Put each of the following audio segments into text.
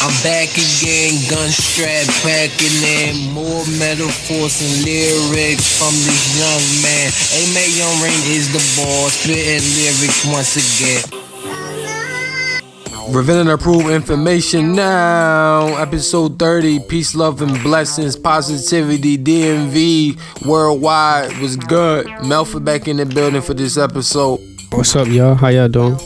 I'm back again, gun strap packing in more metaphors and lyrics from this young man. R.A.I.N is the boss, spitting lyrics once again. Revealing approved information now. Episode 30. Peace, love, and blessings. Positivity, DMV, worldwide was good. Melfa back in the building for this episode. What's up, y'all? How y'all doing?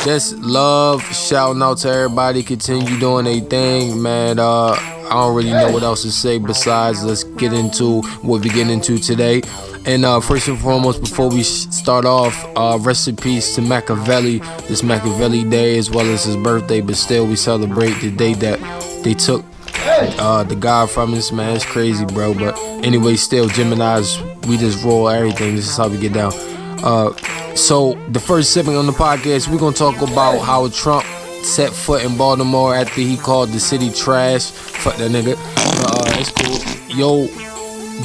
Just love, shouting out to everybody. Continue doing their thing, man. I don't really know what else to say besides let's get into what we get into today. And first and foremost, before we start off, rest in peace to Machiavelli. This Machiavelli Day as well as his birthday, but still we celebrate the day that they took the guy from us, man. It's crazy, bro. But anyway, still, Gemini's, we just roll everything. This is how we get down. So the first segment on the podcast, we're gonna talk about how Trump set foot in Baltimore after he called the city trash. Fuck that nigga. It's cool. Yo,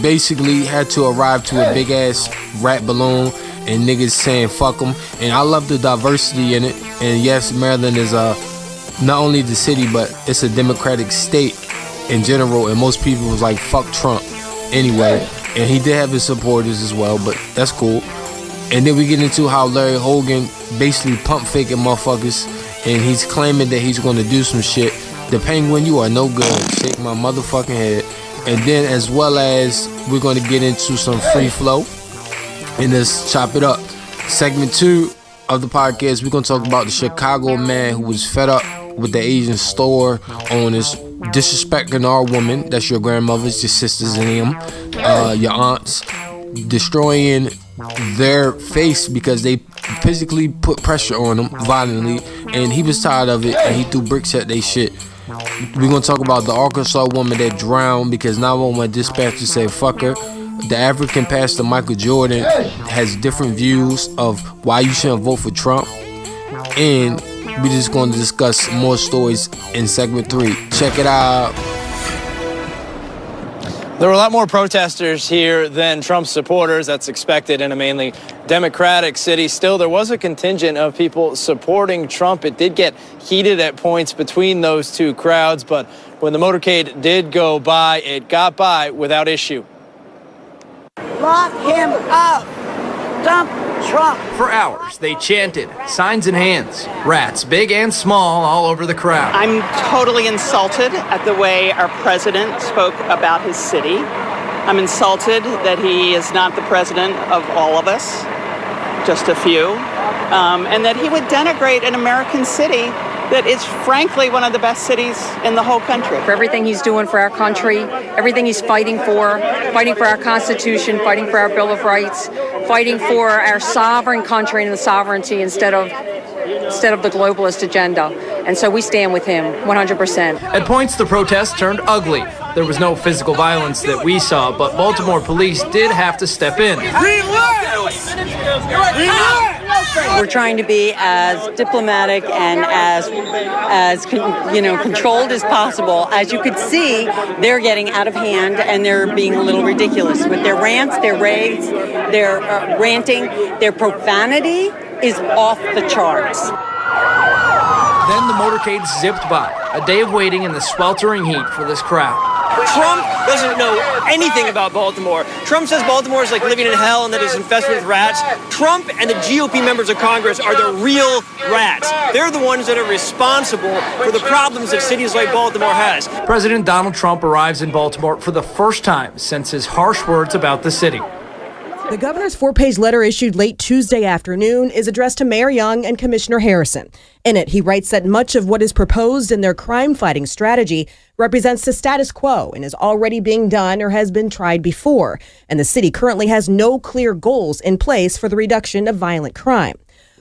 basically had to arrive to a big ass rat balloon and niggas saying fuck them. And I love the diversity in it. And yes, Maryland is not only the city, but it's a democratic state in general. And most people was like fuck Trump anyway. And he did have his supporters as well, but that's cool. And then we get into how Larry Hogan basically pump faking motherfuckers, and he's claiming that he's gonna do some shit. The Penguin, you are no good. Shake my motherfucking head. And then as well as we're gonna get into some free flow and let's chop it up. Segment 2 of the podcast, we're gonna talk about the Chicago man who was fed up with the Asian store owners disrespecting our women. That's your grandmothers, your sisters and them, your aunts, destroying their face because they physically put pressure on them violently, and he was tired of it and he threw bricks at they shit. We're gonna talk about the Arkansas woman that drowned because 911 dispatcher said fuck her. The African pastor Michael Jordan has different views of why you shouldn't vote for Trump, and we're just gonna discuss more stories in segment 3. Check it out. There were a lot more protesters here than Trump supporters. That's expected in a mainly Democratic city. Still, there was a contingent of people supporting Trump. It did get heated at points between those two crowds, but when the motorcade did go by, it got by without issue. Lock him up! Dump Trump! For hours, they chanted, signs in hands, rats, big and small, all over the crowd. I'm totally insulted at the way our president spoke about his city. I'm insulted that he is not the president of all of us, just a few, and that he would denigrate an American city that is frankly one of the best cities in the whole country. For everything he's doing for our country, everything he's fighting for our Constitution, fighting for our Bill of Rights, fighting for our sovereign country and the sovereignty instead of the globalist agenda. And so we stand with him 100%. At points, the protest turned ugly. There was no physical violence that we saw, but Baltimore police did have to step in. We're trying to be as diplomatic and as controlled as possible. As you could see, they're getting out of hand and they're being a little ridiculous with their rants, their raves, their ranting, their profanity is off the charts. Then the motorcade zipped by, a day of waiting in the sweltering heat for this crowd. Trump doesn't know anything about Baltimore. Trump says Baltimore is like living in hell and that it's infested with rats. Trump and the GOP members of Congress are the real rats. They're the ones that are responsible for the problems that cities like Baltimore has. President Donald Trump arrives in Baltimore for the first time since his harsh words about the city. The governor's 4-page letter issued late Tuesday afternoon is addressed to Mayor Young and Commissioner Harrison. In it, he writes that much of what is proposed in their crime-fighting strategy represents the status quo and is already being done or has been tried before, and the city currently has no clear goals in place for the reduction of violent crime.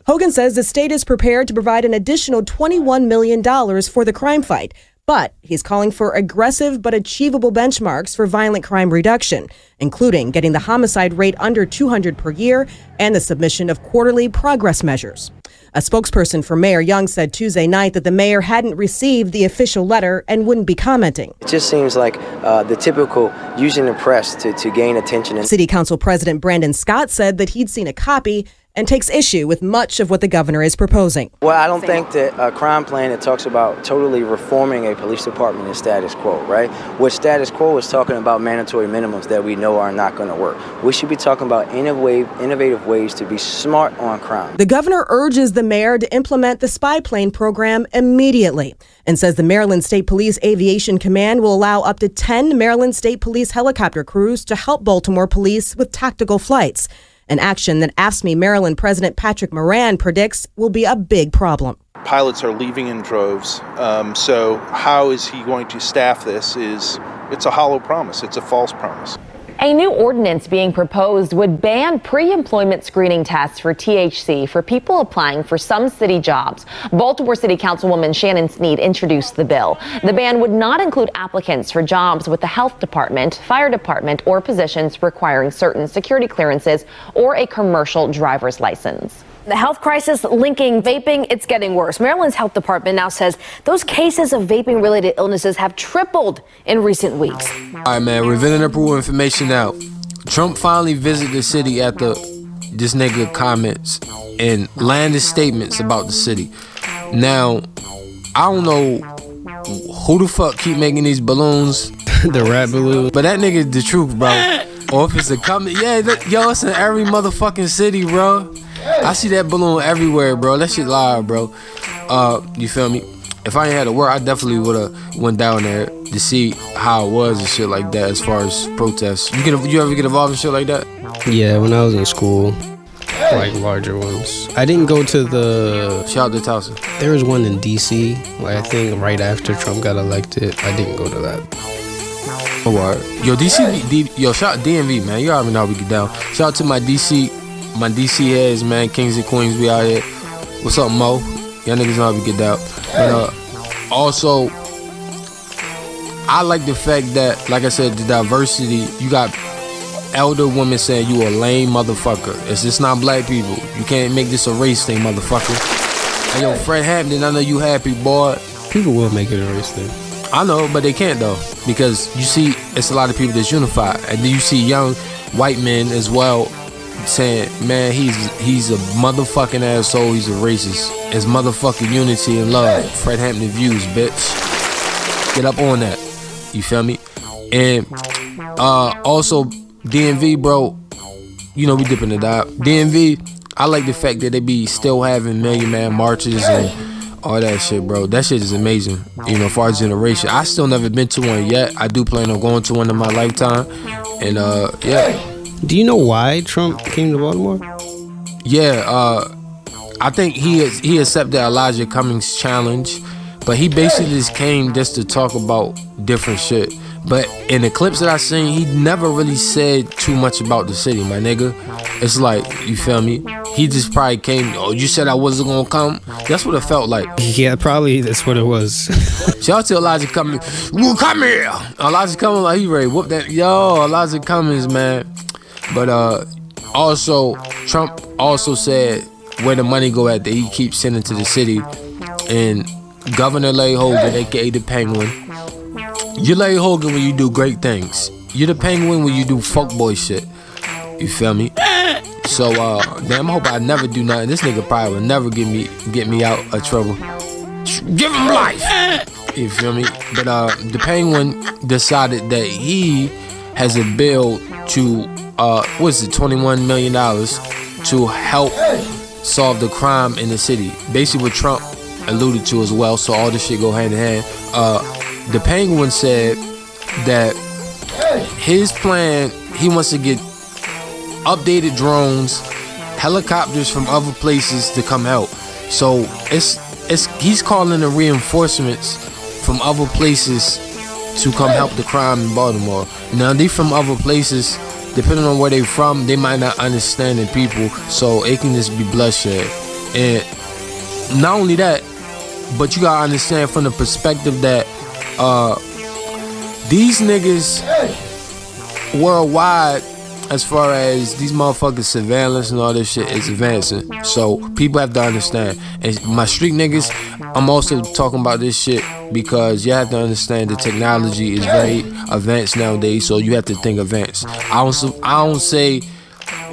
Hogan says the state is prepared to provide an additional $21 million for the crime fight, but he's calling for aggressive but achievable benchmarks for violent crime reduction, including getting the homicide rate under 200 per year and the submission of quarterly progress measures. A spokesperson for Mayor Young said Tuesday night that the mayor hadn't received the official letter and wouldn't be commenting. It just seems like the typical using the press to gain attention. City Council President Brandon Scott said that he'd seen a copy and takes issue with much of what the governor is proposing. Well, I don't think that a crime plan that talks about totally reforming a police department is status quo, right? What status quo is talking about mandatory minimums that we know are not going to work. We should be talking about innovative ways to be smart on crime. The governor urges the mayor to implement the spy plane program immediately and says the Maryland State Police Aviation Command will allow up to 10 Maryland State Police helicopter crews to help Baltimore police with tactical flights, an action that AFSCME Maryland President Patrick Moran predicts will be a big problem. Pilots are leaving in droves, so how is he going to staff this? It's a hollow promise. It's a false promise. A new ordinance being proposed would ban pre-employment screening tests for THC for people applying for some city jobs. Baltimore City Councilwoman Shannon Snead introduced the bill. The ban would not include applicants for jobs with the health department, fire department, or positions requiring certain security clearances or a commercial driver's license. The health crisis linking vaping, it's getting worse. Maryland's health department now says those cases of vaping-related illnesses have tripled in recent weeks. All right, man, revealing approval information out. Trump finally visited the city after this nigga comments and landed statements about the city. Now, I don't know who the fuck keep making these balloons. The rat balloon. But that nigga the truth, bro. Or if it's a comment, yeah, yo, it's in every motherfucking city, bro. I see that balloon everywhere, bro. That shit live, bro. You feel me? If I ain't had to work, I definitely would've went down there to see how it was and shit like that as far as protests. You ever get involved in shit like that? Yeah, when I was in school, like larger ones. I didn't go to the... Shout out to Tulsa. There was one in D.C., like I think right after Trump got elected. I didn't go to that. Oh, all right. Yo, shout out DMV, man. You already know how we get down. Shout out to my DC heads, man. Kings and queens, we out here. What's up, Mo? Y'all niggas know how we get down. But also, I like the fact that, like I said, the diversity. You got elder women saying you a lame motherfucker. It's just not black people. You can't make this a race thing, motherfucker. Hey, yo, Fred Hampton, I know you happy, boy. People will make it a race thing. I know, but they can't though, because you see, it's a lot of people that's unified, and then you see young white men as well saying, man, he's a motherfucking asshole, he's a racist. It's motherfucking unity and love. Fred Hampton views, bitch. Get up on that. You feel me? And also DMV, bro. You know we dipping the dive. DMV, I like the fact that they be still having Million Man marches and all that shit, bro. That shit is amazing. You know, for our generation. I still never been to one yet. I do plan on going to one in my lifetime. And yeah. Do you know why Trump came to Baltimore? Yeah, I think he accepted Elijah Cummings' challenge, but he basically just came just to talk about different shit. But in the clips that I seen, he never really said too much about the city, my nigga. It's like, you feel me? He just probably came, oh, you said I wasn't gonna come? That's what it felt like. Yeah, probably that's what it was. Shout out to Elijah Cummings. Well, come here! Elijah Cummings, like, he ready to whoop that. Yo, Elijah Cummings, man. But also, Trump also said where the money go at that he keeps sending to the city. And Governor Larry Hogan, aka the Penguin, you're Larry Hogan when you do great things. You're the Penguin when you do fuckboy shit. You feel me? So damn, I hope I never do nothing. This nigga probably will never get me out of trouble. Give him life. You feel me? But the Penguin decided that he has a bill to what's it, $21 million to help solve the crime in the city. Basically what Trump alluded to as well, so all this shit go hand in hand. The Penguin said that his plan, he wants to get updated drones, helicopters from other places to come help. So he's calling the reinforcements from other places to come help the crime in Baltimore. Now they from other places, depending on where they from, they might not understand the people, so it can just be bloodshed. And not only that, but you gotta understand from the perspective that these niggas worldwide, as far as these motherfuckers surveillance and all this shit is advancing. So people have to understand. And my street niggas, I'm also talking about this shit because you have to understand the technology is very advanced nowadays, so you have to think advanced. I don't say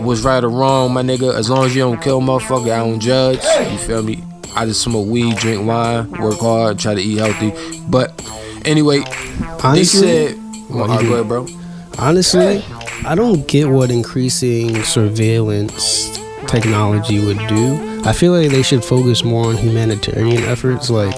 was right or wrong, my nigga. As long as you don't kill motherfucker, I don't judge. You feel me? I just smoke weed, drink wine, work hard, try to eat healthy. But anyway, honestly, they said, go ahead, bro. Honestly, I don't get what increasing surveillance technology would do. I feel like they should focus more on humanitarian efforts. Like,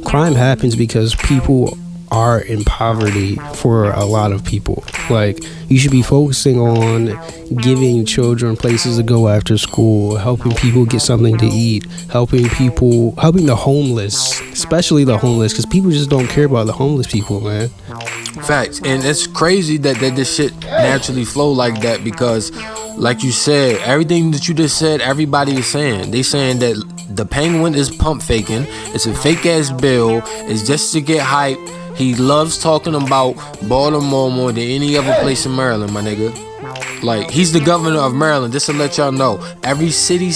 crime happens because people are in poverty for a lot of people. Like, you should be focusing on giving children places to go after school, helping people get something to eat, helping the homeless, especially the homeless, because people just don't care about the homeless people, man. Facts. And it's crazy that this shit naturally flow like that, because like you said, everything that you just said, everybody is saying. They saying that the Penguin is pump faking. It's a fake ass bill. It's just to get hype. He loves talking about Baltimore more than any other place in Maryland, my nigga. Like, he's the governor of Maryland, just to let y'all know. Every city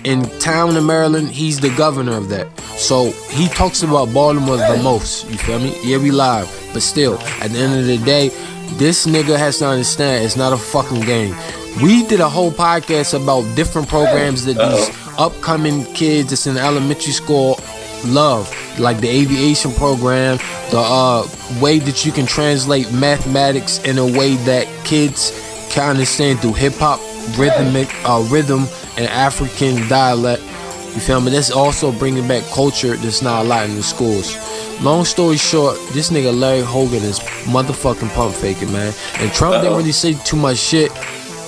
and town in Maryland, he's the governor of that. So he talks about Baltimore the most, you feel me? Yeah, we live, but still, at the end of the day, this nigga has to understand it's not a fucking game. We did a whole podcast about different programs that these upcoming kids that's in elementary school love, like the aviation program, the way that you can translate mathematics in a way that kids can understand through hip-hop, rhythm, and African dialect. You feel me? That's also bringing back culture that's not a lot in the schools. Long story short, this nigga Larry Hogan is motherfucking pump faking, man. And Trump didn't really say too much shit.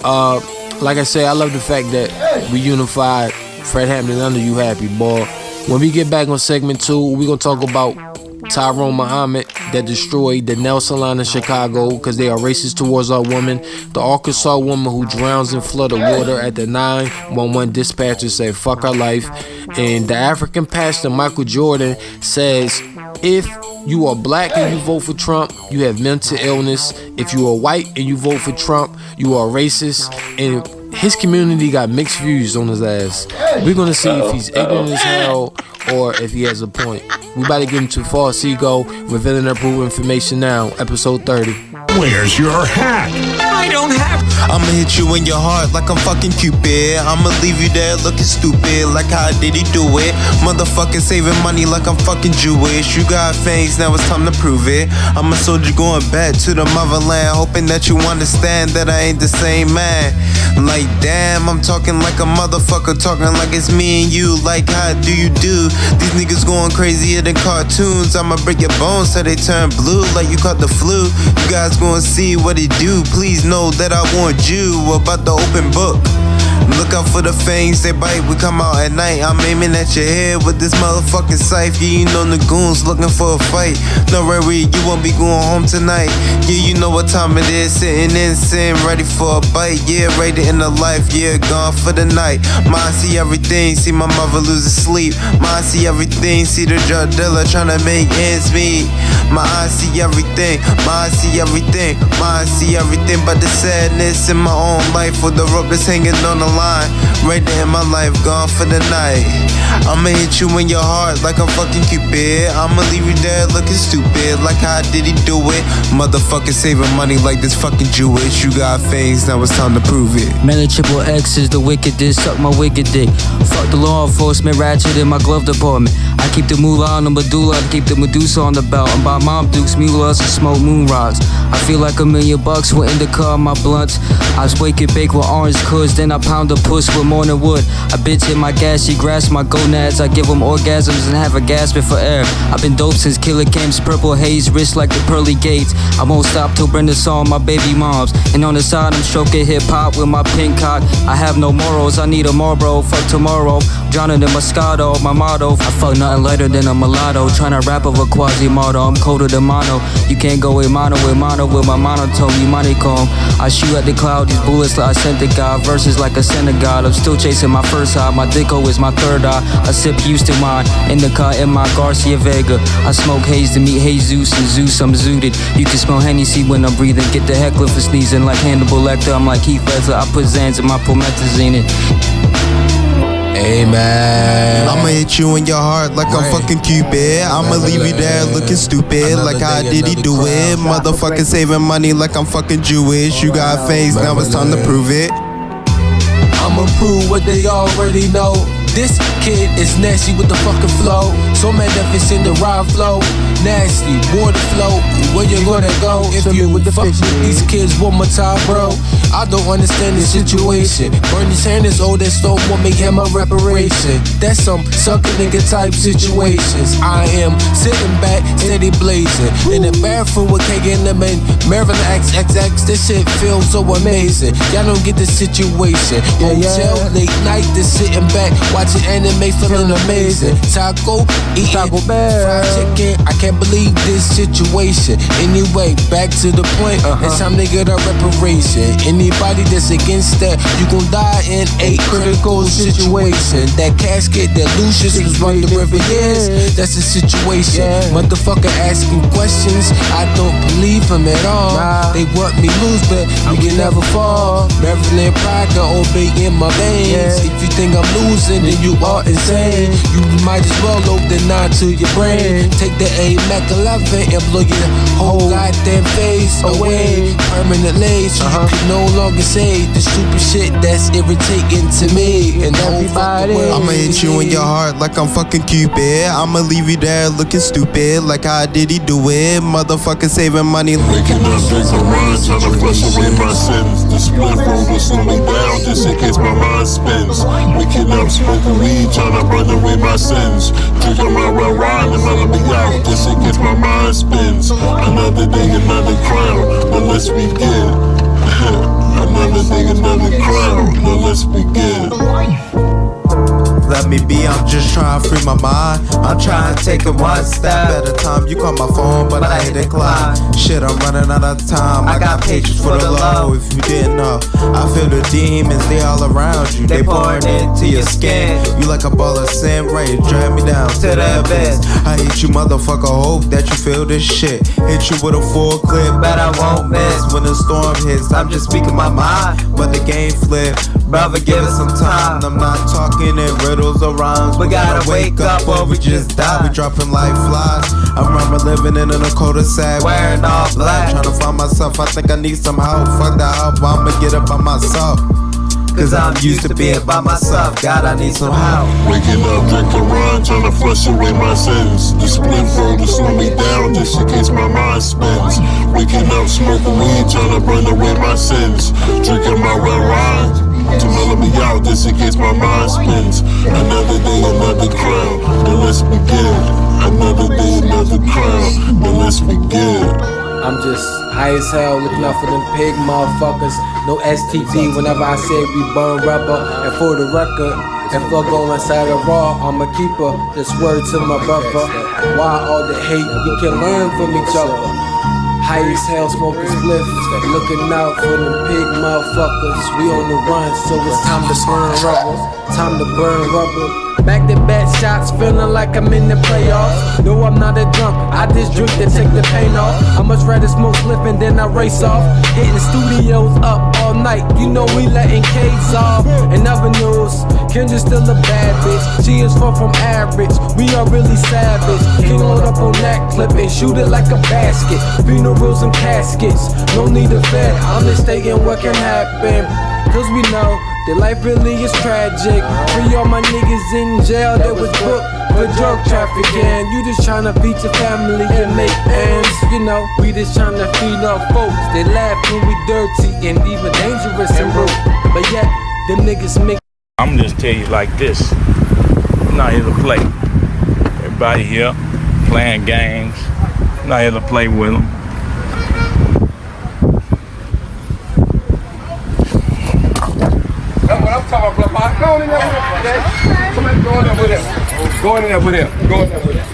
Like I say, I love the fact that we unified. Fred Hampton under you happy, boy. When we get back on segment 2, we're gonna talk about Tyrone Muhammad that destroyed the nail salon in Chicago because they are racist towards our women. The Arkansas woman who drowns in flood of water at the 911 dispatcher said, fuck her life. And the African pastor Michael Jordan says, if you are black and you vote for Trump, you have mental illness. If you are white and you vote for Trump, you are racist. And his community got mixed views on his ass. We're gonna see if he's ignorant as hell or if he has a point. We about to get into Far Seago, revealing approved information now, episode 30. Where's your hat? I don't have. I'ma hit you in your heart like I'm fucking Cupid. I'ma leave you there looking stupid. Like how did he do it? Motherfucking saving money like I'm fucking Jewish. You got fangs, now it's time to prove it. I'm a soldier going back to the motherland, hoping that you understand that I ain't the same man. Like damn, I'm talking like a motherfucker, talking like it's me and you. Like how do you do? These niggas going crazier than cartoons. I'ma break your bones till they turn blue like you caught the flu. You guys gonna see what it do. Please know that I warned you about the open book. Look out for the fangs, they bite. We come out at night, I'm aiming at your head with this motherfucking scythe. Yeah, you know the goons looking for a fight. No worry, you won't be going home tonight. Yeah, you know what time it is, sitting in sin, ready for a bite. Yeah, ready in the life, yeah, gone for the night. Mine see everything, see my mother losing sleep. Mine see everything, see the drug dealer trying to make ends meet. My eyes see everything, mine see everything, mine see everything but the sadness in my own life, with the rope that's hanging on the line. Right there in my life, gone for the night. I'ma hit you in your heart like I'm fucking Cupid. I'ma leave you there looking stupid. Like how did he do it? Motherfucking saving money like this fucking Jewish. You got fangs, now it's time to prove it. Melon triple X is the wickedest, suck my wicked dick. Fuck the law enforcement, ratchet in my glove department. I keep the moolah on the medulla, I keep the Medusa on the belt. I'm by Mom Dukes, mulas, and smoke moon rocks. I feel like $1 million with indica on my blunts. I was waking bake with orange cuds, then I pound a puss with morning wood. A bitch hit my gas, she grasps my gonads. I give them orgasms and have her gasping for air. I've been dope since Killer Camps, purple haze, wrist like the pearly gates. I won't stop till Brenda saw my baby moms. And on the side I'm stroking hip hop with my pink cock. I have no morals, I need a Marlboro, fuck tomorrow. Drowning in Moscato, my motto. I fuck nothing lighter than a mulatto. Tryna rap over Quasimodo, I'm colder than mono. You can't go with mono with my monotone, you moneycomb. I shoot at the cloud, these bullets like I sent the God. Verses like a Senegal, I'm still chasing my first high. My Dicko is my third eye. I sip Houston wine, in the car in my Garcia Vega. I smoke haze to meet Jesus and Zeus, I'm zooted. You can smell Hennessy when I'm breathing. Get the heckler for sneezing like Hannibal Lecter. I'm like Heath Ledger, I put Xans in my promethazine. Amen. I'ma hit you in your heart like I'm fucking Cupid. I'ma leave you there looking stupid. Like how did he do it? Motherfucking saving money like I'm fucking Jewish. You got fangs, now it's time to prove it. I'ma prove what they already know. This kid is nasty with the fucking flow. So magnificent, the ride flow. Nasty, water flow. Where you gonna go if you fuck with these kids one more time, bro? I don't understand the situation. Bernie Sanders, oh, that stole will make him a reparation. That's some sucker nigga type situations. I am sitting back, steady blazing. In the bathroom with K and them and Maryland XXX. This shit feels so amazing. Y'all don't get the situation. Hotel, late night, just sitting back, watching anime, feeling amazing. Taco, eating Taco Bell, fried chicken. I can't believe this situation. Anyway, back to the point. It's time to get a reparation. Anybody that's against that, you gon' die in a critical situation. That casket that Lucius was running the river years. That's the situation. Motherfucker asking questions, I don't believe him at all. They want me lose, but we can never fall. Maryland pride got obey in my veins. If you think I'm losing, then you are insane. You might as well load the 9 to your brain. Take the A Mac 11 and blow your whole goddamn face away permanently, so you can no longer say the stupid shit that's irritating to me. And everybody, I'ma hit you in your heart like I'm fucking Cupid. I'ma leave you there looking stupid. Like how did he do it? Motherfucker saving money. Waking up, drinking wine, trying to flush away my sins. The split roll will slow me down just in case my mind spins. Waking up, smoking weed, trying to burn away my sins. Drinking my R.A.I.N and mellow me out just in case my mind spins. Another day, another crown. Now let's begin. Another day, another crown. Now let's begin. Let me be, I'm just trying to free my mind. I'm trying to take it one step at a time. You call my phone, but I hit decline. Shit, I'm running out of time. I got patience for the low. If you didn't know, I feel the demons, they all around you. They pouring into your skin. You like a ball of sand, ready to drag me down to the abyss. I hate you, motherfucker, hope that you feel this shit. Hit you with a full clip, bet I won't miss. When the storm hits, I'm just speaking my mind, but the game flip. Brother, give it some time. I'm not talking in riddles or rhymes. We gotta wake up or we just die. We dropping like flies. I remember living in a cul-de-sac, wearing all black, trying to find myself. I think I need some help. Fuck the help, I'ma get it by myself. Cause I'm used to being by myself. God, I need some help. Waking up, drinking wine, trying to flush away my sins. The split roll to slow me down just in case my mind spins. Waking up, smoking weed, trying to burn away my sins. Drinking my R.A.I.N to mellow me out just in case my mind spins. Another day, another crown. Now let's begin. Another day, another crown. Now let's begin. I'm just high as hell, looking out for them pig motherfuckers. No STD whenever I say we burn rubber. And for the record, if I go inside a raw, I'm a keeper. This word to my brother. Why all the hate? We can learn from each other. High as hell, smoking spliffs, looking out for them pig motherfuckers. We on the run, so it's time to burn rubber. Time to burn rubber. Back to back shots, feeling like I'm in the playoffs. No, I'm not a drunk, I just drink to take the pain off. I much rather smoke slip and then I race off. Hitting studios up all night, you know we letting K's off. In other news, Kendra's still a bad bitch. She is far from average, we are really savage. King load up on that clip and shoot it like a basket. Funerals and caskets, no need to fed. I'm just thinking what can happen, cause we know that life really is tragic. Free all my niggas in jail that was booked for drug trafficking. You just tryna feed your family and make ends. You know, we just tryna feed our folks. They laugh when we dirty and even dangerous and rude, but yet them niggas make. I'm just tell you like this. I'm not here to play. Everybody here playing games. I'm not here to play with them. That's what I'm talking about. Go in there with him, okay? Come on, go in there with him. Go in there with him. Go in there with him.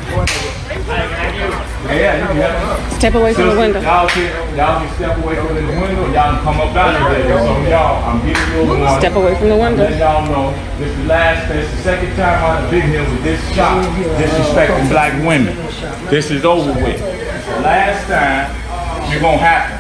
Step away from the window. Y'all can step away from the window. Y'all can come up out of there. So y'all, I'm giving you a warning. Step away from the window. Let y'all know this is the second time I've been here with this shop disrespecting black women. This is over with. The last time it's gonna happen.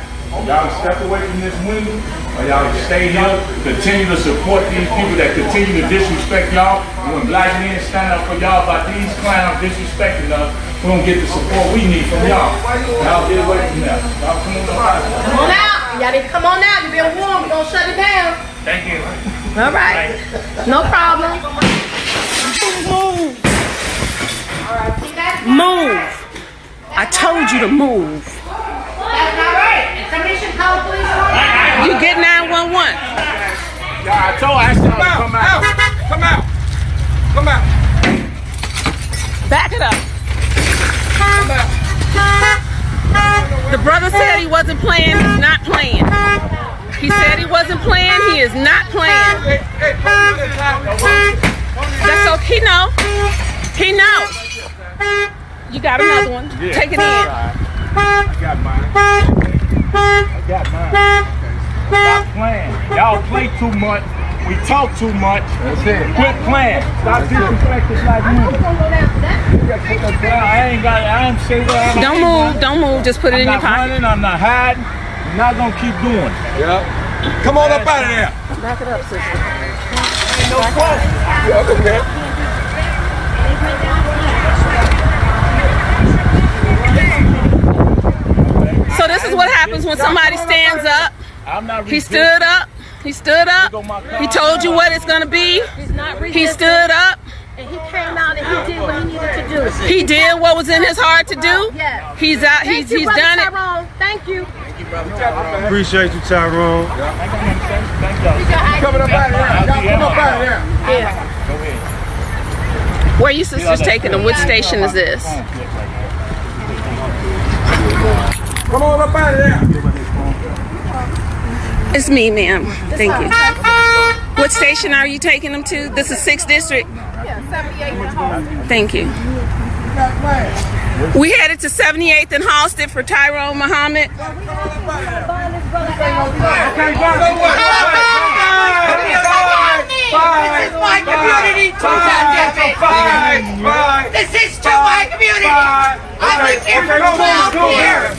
Y'all step away from this window, or y'all stay here, continue to support these people that continue to disrespect y'all. When black men stand up for y'all by these clowns disrespecting us, we don't get the support we need from y'all. Y'all get away from that. Y'all come on out. Come on out. Y'all need to come on out. You've been warned. We're going to shut it down. Thank you. All right. No problem. Move. Move. I told you to move. That's not right. Somebody should call the police. You get 911. I told her, come out. Come out. Come out. Back it up. Come out. The brother said he wasn't playing. He's not playing. He said he wasn't playing. He is not playing. That's okay. He know. He knows. You got another one. Yeah. Take it in. I got mine. Stop playing. Y'all play too much. We talk too much. That's it. Quit playing. Stop disrespecting black women. I ain't saying what I'm Don't move. Don't move. Just put it in your pocket. I'm not hiding. I'm not gonna keep doing it. Yep. Come on up out of there. Back it up, sister. Ain't no problem. Yeah, okay. So this is what happens when somebody stands up. He stood up. He stood up. He told you what it's gonna be. He stood up. And he came out and he did what he needed to do. He did what was in his heart to do. Yes. He's out. He's done it. Tyrone. Thank you. Appreciate you, Tyrone. Coming up out of there. Y'all come up out of there. Yeah. Where you sisters taking them? Which station is this? Come on up out of there. It's me, ma'am. Thank you. What station are you taking them to? This is 6th District. Yeah, 78th. Thank you. We headed to 78th and Halsted for Tyrone Muhammad. This is my community too, This is to my community. I live here for 12 years.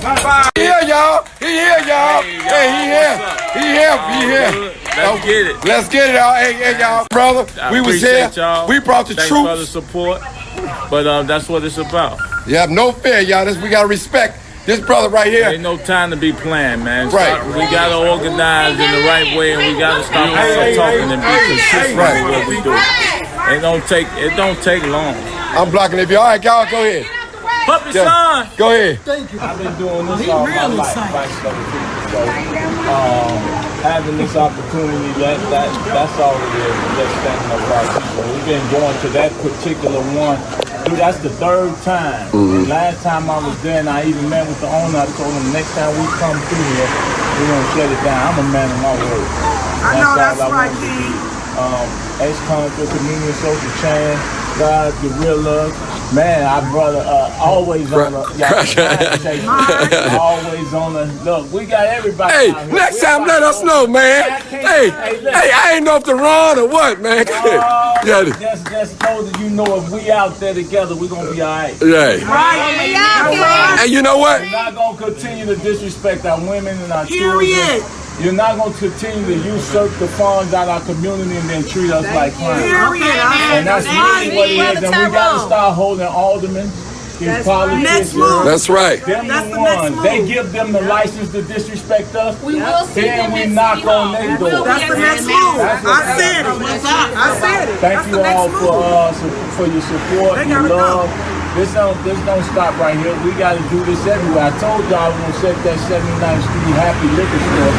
He here, y'all. He here, y'all. Hey, he here. He here. He here. Let's get it. Let's get it, y'all. Hey, y'all, brother. We was here. Y'all. We brought the Thanks troops. for the support. But that's what it's about. Yeah, no fear, y'all. We gotta respect this brother right here. Ain't no time to be playing, man. Right. We gotta organize in the right way, and we gotta stop talking and be consistent with what we do. It don't take long. I'm blocking it. All right, y'all, go ahead. Puppy son. Go ahead. I've been doing this all my life. So, having this opportunity, that's all it is. Just standing up for our people. We've been going to that particular one. Dude, that's the 3rd time. Last time I was there, and I even met with the owner. I told him next time we come through here, we're gonna shut it down. I'm a man of my word. That's right, King. Ex-convict, community, social change, God, gorilla. Man, our brother always on the always on the look. We got everybody. Hey, next time let us know, man. Hey, I ain't know if to run or what, man. Just know that you know if we out there together, we're gonna be all right. Right. And you know what? We're not gonna continue to disrespect our women and our children. You're not going to continue to usurp the funds out of our community and then treat us like crime. And that's really what it is. And we got to start holding aldermen, these politicians. That's right. Them the ones. They give them the license to disrespect us. We will see then we knock on their door. That's the next move. I said it. Thank you all for your support and love. This don't stop right here. We got to do this everywhere. I told y'all we're going to set that 79th Street Happy Liquor Store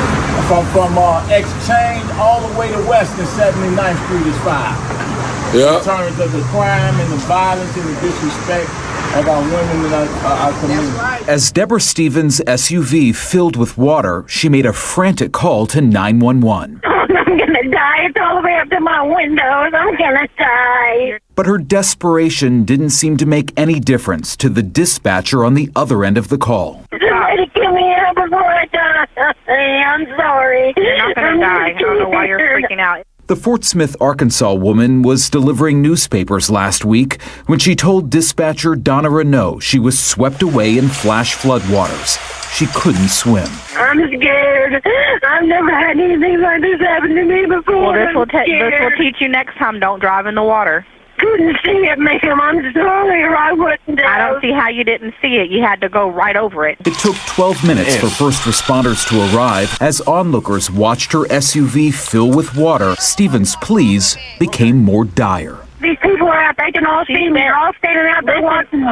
from Exchange all the way to West, and 79th Street is 5. Yeah. In terms of the crime and the violence and the disrespect of our women and our community. As Deborah Stevens' SUV filled with water, she made a frantic call to 911. I'm gonna die. It's all the way up to my windows. I'm gonna die. But her desperation didn't seem to make any difference to the dispatcher on the other end of the call. Somebody get me out before I die. I'm sorry. You're not gonna die. I don't know why you're freaking out. The Fort Smith, Arkansas woman was delivering newspapers last week when she told dispatcher Donna Renault she was swept away in flash floodwaters. She couldn't swim. I'm scared. I've never had anything like this happen to me before. Well, this will teach you next time. Don't drive in the water. Couldn't see it, ma'am. I'm sorry, or I wouldn't have. see how you didn't see it. You had to go right over it. It took 12 minutes for first responders to arrive. As onlookers watched her SUV fill with water, Stephen's pleas became more dire. These people are out there, they can all see me. They're all standing out there watching.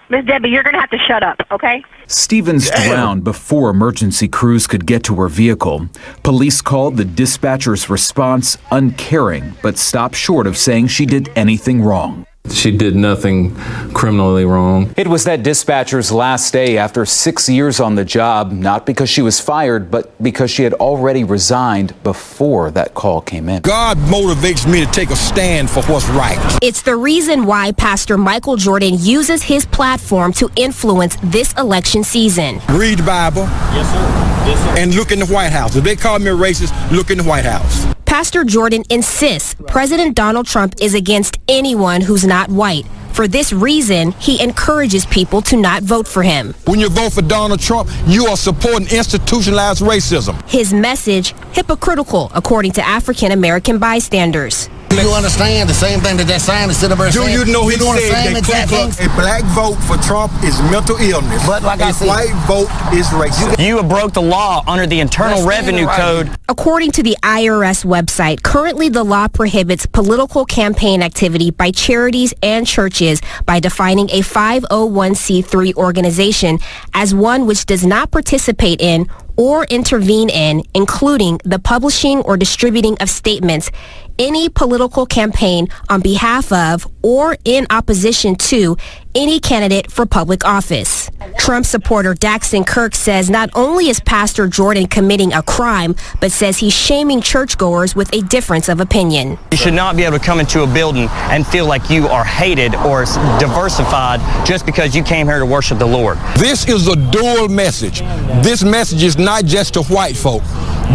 Miss Debbie, you're going to have to shut up, okay? Stevens drowned before emergency crews could get to her vehicle. Police called the dispatcher's response uncaring, but stopped short of saying she did anything wrong. She did nothing criminally wrong. It was that dispatcher's last day after 6 years on the job, not because she was fired, but because she had already resigned before that call came in. God motivates me to take a stand for what's right. It's the reason why Pastor Michael Jordan uses his platform to influence this election season. Read the Bible. Yes, sir. Yes, sir. And look in the White House. If they call me a racist, look in the White House. Pastor Jordan insists President Donald Trump is against anyone who's not white. For this reason, he encourages people to not vote for him. When you vote for Donald Trump, you are supporting institutionalized racism. His message, hypocritical, according to African American bystanders. Do you understand the same thing that sign is sitting there saying? Do you know he said that a black vote for Trump is mental illness, but like a white vote is racism? You have broke the law under the Internal Revenue Code. According to the IRS website, currently the law prohibits political campaign activity by charities and churches by defining a 501c3 organization as one which does not participate in or intervene in, including the publishing or distributing of statements, any political campaign on behalf of or in opposition to any candidate for public office. Trump supporter Daxton Kirk says not only is Pastor Jordan committing a crime, but says he's shaming churchgoers with a difference of opinion. You should not be able to come into a building and feel like you are hated or diversified just because you came here to worship the Lord. This is a dual message. This message is not just to white folk.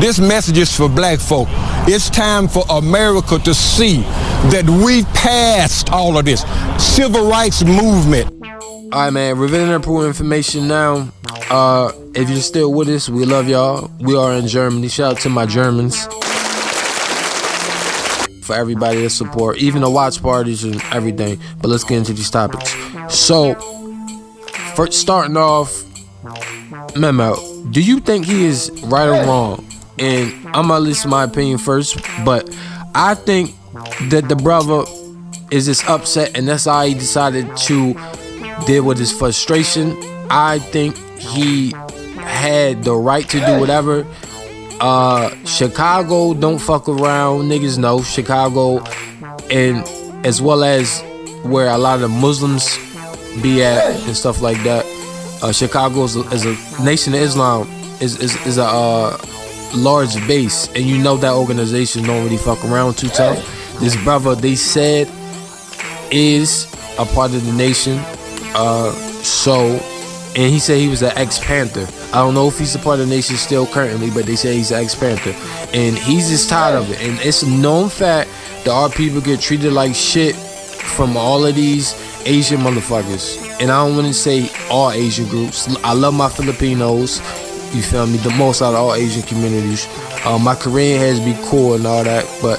This message is for black folk. It's time for America to see that we've passed all of this. Civil rights movement. All right, man, revealing important information now. If you're still with us, we love y'all. We are in Germany. Shout out to my Germans. For everybody that support, even the watch parties and everything. But let's get into these topics. So, first starting off, Mel Mel, do you think he is right or wrong? And I'm gonna list my opinion first, but I think that the brother is just upset, and that's how he decided to deal with his frustration. I think he had the right to do whatever. Chicago don't fuck around, niggas know Chicago, and as well as where a lot of the Muslims be at and stuff like that. Chicago is a nation of Islam, is a large base, and you know that organization don't really fuck around too tough. This brother, they said, is a part of the nation. And he said he was an ex-Panther. I don't know if he's a part of the nation still currently, but they say he's an ex-Panther, and he's just tired of it. And it's a known fact that our people get treated like shit from all of these Asian motherfuckers. And I don't want to say all Asian groups. I love my Filipinos. You feel me? The most out of all Asian communities. My Korean has be cool and all that, but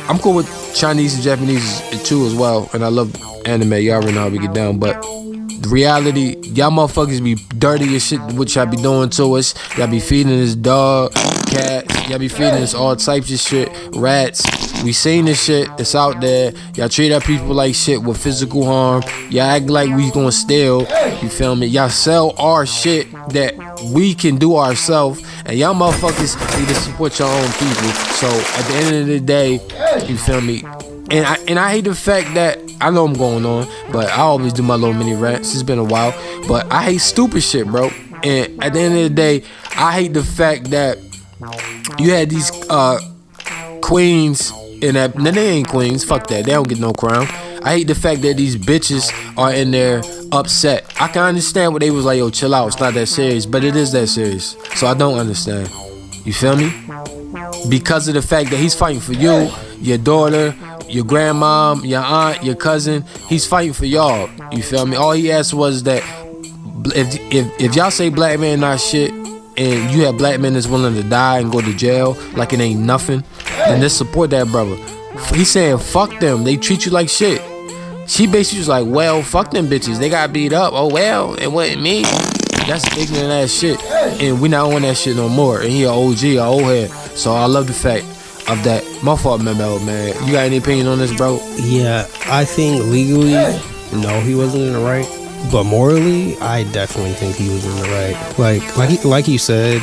I'm cool with Chinese and Japanese too as well. And I love anime. Y'all already know how we get down. But the reality, y'all motherfuckers be dirty as shit, what y'all be doing to us. Y'all be feeding this dog, cats. Y'all be feeding us all types of shit, rats. We seen this shit. It's out there. Y'all treat our people like shit with physical harm. Y'all act like we gonna steal. You feel me? Y'all sell our shit that we can do ourselves, and y'all motherfuckers need to support your own people. So at the end of the day, you feel me? And I hate the fact that, I know I'm going on, but I always do my little mini rants. It's been a while, but I hate stupid shit, bro. And at the end of the day, I hate the fact that you had these queens, and that, nah, they ain't queens, fuck that, they don't get no crown. I hate the fact that these bitches are in there upset. I can understand what they was like, yo, chill out, it's not that serious, but it is that serious. So I don't understand. You feel me? Because of the fact that he's fighting for you, your daughter, your grandmom, your aunt, your cousin. He's fighting for y'all. You feel me? All he asked was that if y'all say black man not shit, and you have black men that's willing to die and go to jail like it ain't nothing, then just support that brother. He's saying fuck them. They treat you like shit. she basically was like, well, fuck them bitches. They got beat up. Oh, well, it wasn't me. That's ignorant ass shit. And we not on that shit no more. And he an OG, an old head. So I love the fact of that. My fault, Mel Mel, man. You got any opinion on this, bro? Yeah, I think legally, no, he wasn't in the right. But morally, I definitely think he was in the right. Like you said,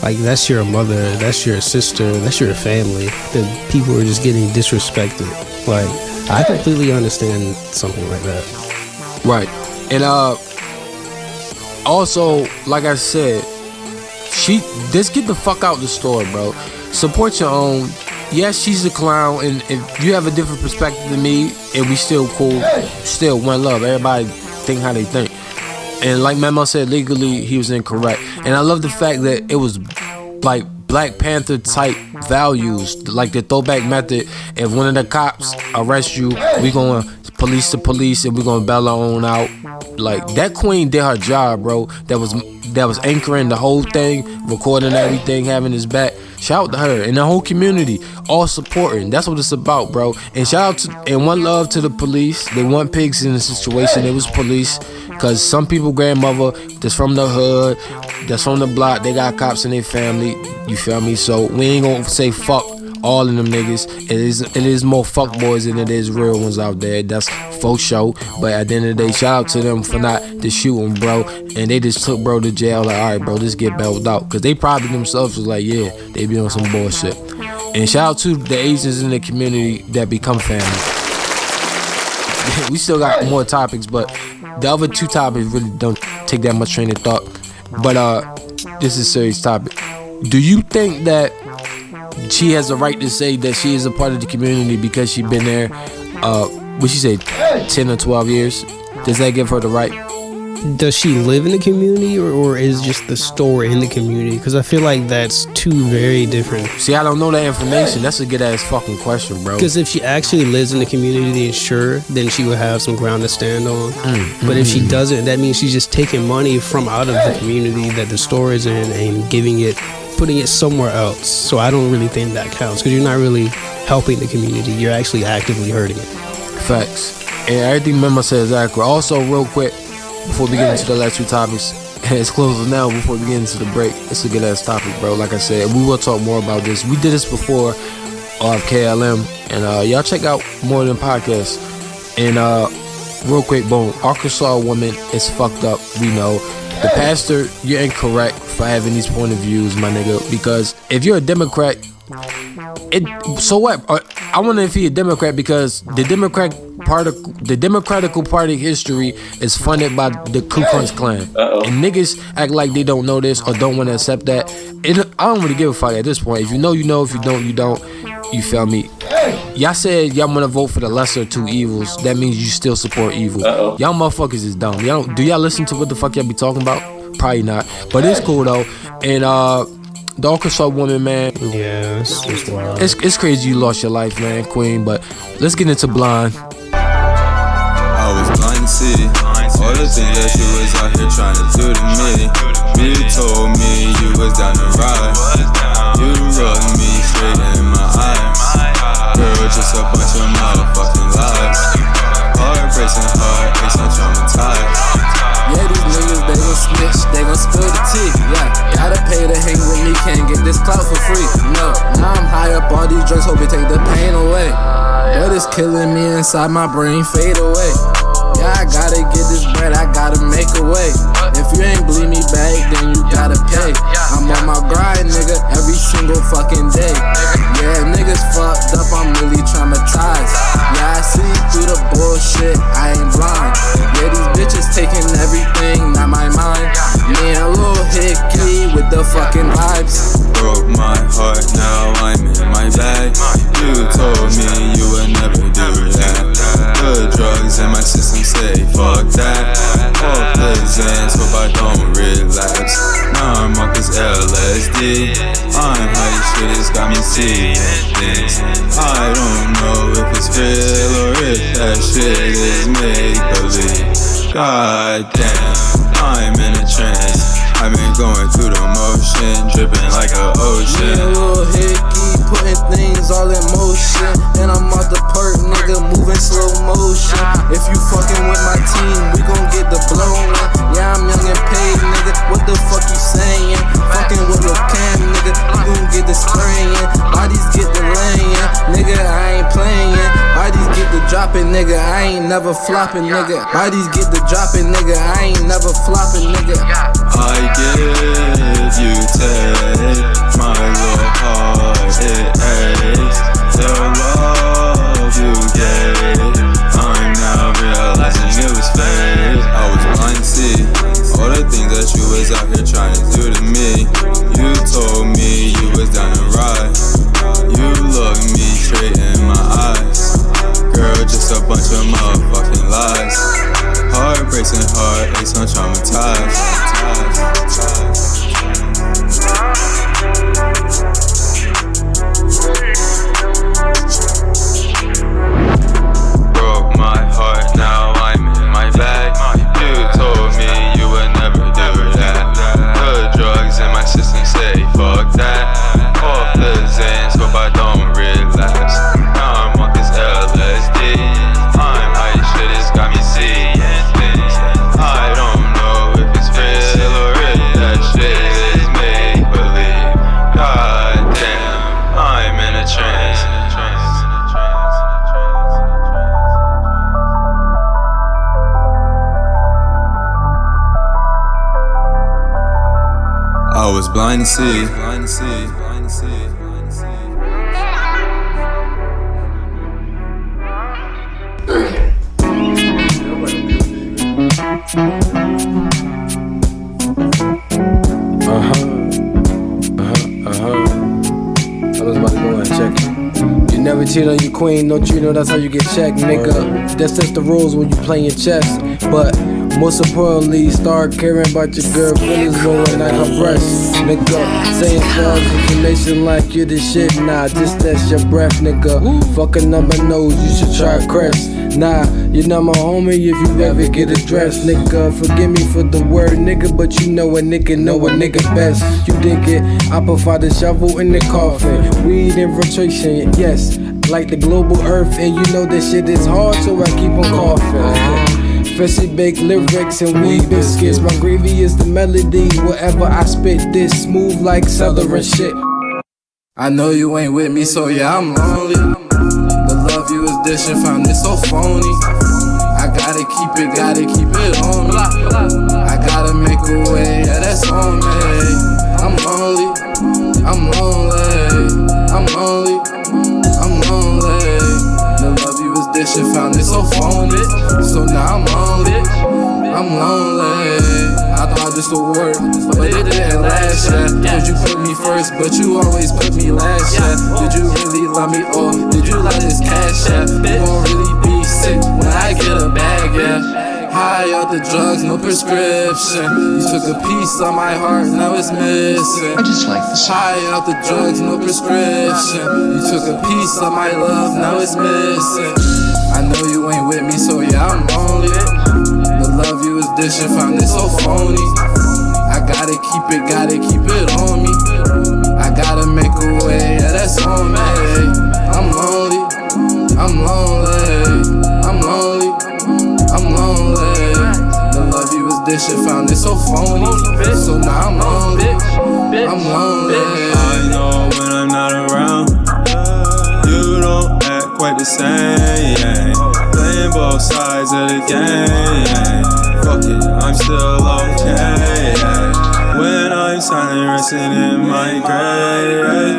like, that's your mother, that's your sister, that's your family. The people are just getting disrespected. Like, I completely understand something like that. Right. And also, like I said, just get the fuck out the store, bro. Support your own. Yes, she's a clown, and if you have a different perspective than me, and we still cool, still one love. Everybody think how they think. And like Mel Mel said, legally he was incorrect. And I love the fact that it was like Black Panther type values, like the throwback method. If one of the cops arrest you, we gonna police to police, and we gonna bail our own out. Like, that queen did her job, bro. That was anchoring the whole thing, recording everything, having his back. Shout out to her and the whole community, all supporting. That's what it's about, bro. And shout out to, and one love to the police. They want pigs in the situation. It was police, because some people grandmother that's from the hood, that's from the block, they got cops in their family. You feel me? So we ain't gonna say fuck all of them niggas. It is more fuck boys than it is real ones out there. That's faux show. But at the end of the day, shout out to them for not to shooting, bro. And they just took bro to jail. Like, all right, bro, just get bailed out. Because they probably themselves was like, yeah, they be on some bullshit. And shout out to the Asians in the community that become family. We still got more topics, but the other two topics really don't take that much train of thought. But this is a serious topic. Do you think that she has a right to say that she is a part of the community because she been there, what she say, 10 or 12 years? Does that give her the right? Does she live in the community, or is just the store in the community? Because I feel like that's two very different. See, I don't know that information. That's a good ass fucking question, bro. Because if she actually lives in the community, then sure, then she would have some ground to stand on. But if she doesn't, that means she's just taking money from out of the community that the store is in and putting it somewhere else. So I don't really think that counts, because you're not really helping the community. You're actually actively hurting it. Facts. And everything Memo said is accurate. Also, real quick, before we get into the last two topics, and it's closing now before we get into the break, it's a good ass topic, bro. Like I said, we will talk more about this. We did this before of KLM, and y'all check out more than podcasts. And real quick, boom, Arkansas woman is fucked up, we know. The pastor, you're incorrect for having these point of views, my nigga, because if you're a Democrat, so what? I wonder if he a Democrat because the Democratic Party history is funded by the Ku Klux Klan. And niggas act like they don't know this or don't want to accept that. I don't really give a fuck at this point. If you know, you know. If you don't, you don't. You feel me? Y'all said y'all want to vote for the lesser two evils. That means you still support evil. Y'all motherfuckers is dumb. Do y'all listen to what the fuck y'all be talking about? Probably not. But it's cool though. And the Arkansas woman, man. Yeah, it's wild. It's crazy you lost your life, man, queen. But let's get into Blind. I was blind to see all the things that you was out here trying to do to me. You told me you was down to ride. You rubbed me straight in my eyes. Girl, just a bunch of motherfucking lies. Heart racing, heart aches, I'm traumatized. Yeah, these niggas, they gon' snitch, they gon' spill the tea. Yeah, gotta pay to hang with me, can't get this clout for free. No, now I'm high up, all these drugs, hope it take the pain away. But it's killing me inside, my brain fade away. Yeah, I gotta get this bread, I gotta make a way. If you ain't bleed me back, then you gotta pay. I'm on my grind, nigga, every single fucking day. Yeah, niggas fucked up, I'm really traumatized. Yeah, I see through the bullshit, I ain't blind. Yeah, these bitches taking everything, not my mind. Me and Lil Hickey with the fucking vibes. Broke my heart, now I'm in my bag. You told me you would never do that. The drugs in my system say fuck that. Off the Xans, hope I don't relapse. Now I'm off this LSD. I'm high, shit, it's got me seeing things. I don't know if it's real or if that shit is make-believe. God damn, I'm in a trance. I've been going through the motion, dripping like an ocean. Me a little hickey, putting things all in motion. And I'm out the perk, nigga, moving slow motion. If you fucking with my team, we gon' get the blowin'. Yeah, I'm young and paid, nigga, what the fuck you saying? Fucking with a cam, nigga, we gon' get the spraying. Bodies get the laying, nigga, I ain't playing. Bodies get the dropping, nigga, I ain't never flopping, nigga. Bodies get the dropping, nigga, I ain't never flopping, nigga. I give, you take, my little heart, it aches. The love you gave, I'm now realizing it was fake. I was blind to see all the things that you was out here trying to do to me. You told me you was down to ride. You looked me straight in my eyes. Girl, just a bunch of motherfucking lies. Heartbreaks and heartaches, I'm traumatized. Broke my heart, now I'm in my bag. You told me you would never do that. The drugs in my system say fuck that. Off the Xans, hope I don't relapse. Now I'm on this LSD. I'm high, shit, it's got me seeing things. I don't know if it's real or if that shit is make believe. God damn, I'm in a trance. I was blind to see. I was about to go and check it. You never cheat on your queen, don't you know that's how you get checked, nigga? That's just the rules when you playing chess. But most importantly, start caring about your girl feelings when I her breasts, nigga. Saying false information like you the shit, nah, just that's your breath, nigga. Fucking up my nose, you should try crest. Nah, you're not my homie if you ever get addressed, nigga. Forgive me for the word, nigga, but you know a nigga best. You dig it? I provide the shovel in the coffin, weed in rotation, yes, like the global earth. And you know that shit is hard, so I keep on coughing. Freshly baked lyrics and weed biscuits. My gravy is the melody. Whatever I spit, this smooth like celery shit. I know you ain't with me, so yeah, I'm lonely. The love you was dishing, found it so phony. I gotta keep it on me. I gotta make a way, yeah, that's on me. I'm lonely, I'm lonely, I'm lonely, I'm lonely. The love you was dishing, found it so phony. So now I'm lonely. I thought this would work, but it didn't last, yeah. Cause you put me first, but you always put me last, yeah. Did you really love me, or did you like this cash, yeah? You gon' really be sick when I get a bag, yeah. High off the drugs, no prescription. You took a piece of my heart, now it's missing. I just like this. High off the drugs, no prescription. You took a piece of my love, now it's missing. I know you ain't with me, so yeah, I'm lonely. The love you was dishing, found it so phony. I gotta keep it on me. I gotta make a way, yeah, that's on me. I'm lonely, I'm lonely, I'm lonely, I'm lonely. The love you was dishing, found it so phony. So now I'm lonely, I'm lonely. I know when I'm not around, you don't act quite the same. Playing both sides of the game. Fuck it, I'm still okay. When I'm silent, resting in my grave,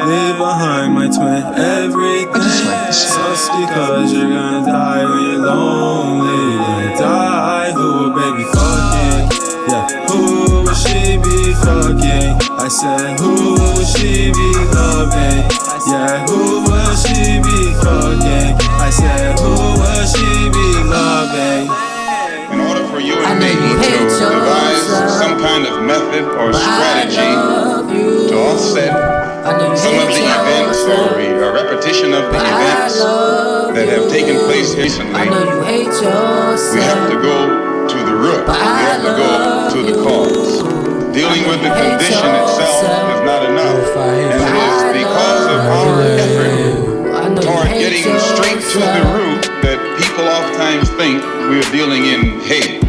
leave behind my twin everything. Just because you're gonna die when you're lonely. Gonna die, who will baby fucking? Yeah, who will she be fucking? I said, who will she be loving? Yeah, who will she be fucking? I said, who will she be loving? In order for you and me to devise some kind of method or strategy to offset some of the events or a repetition of the events that have taken place recently, we have to go to the root. We have to go to the cause. but the condition itself is not enough. And it is because of our effort toward getting straight to the root that people oftentimes think we're dealing in hate.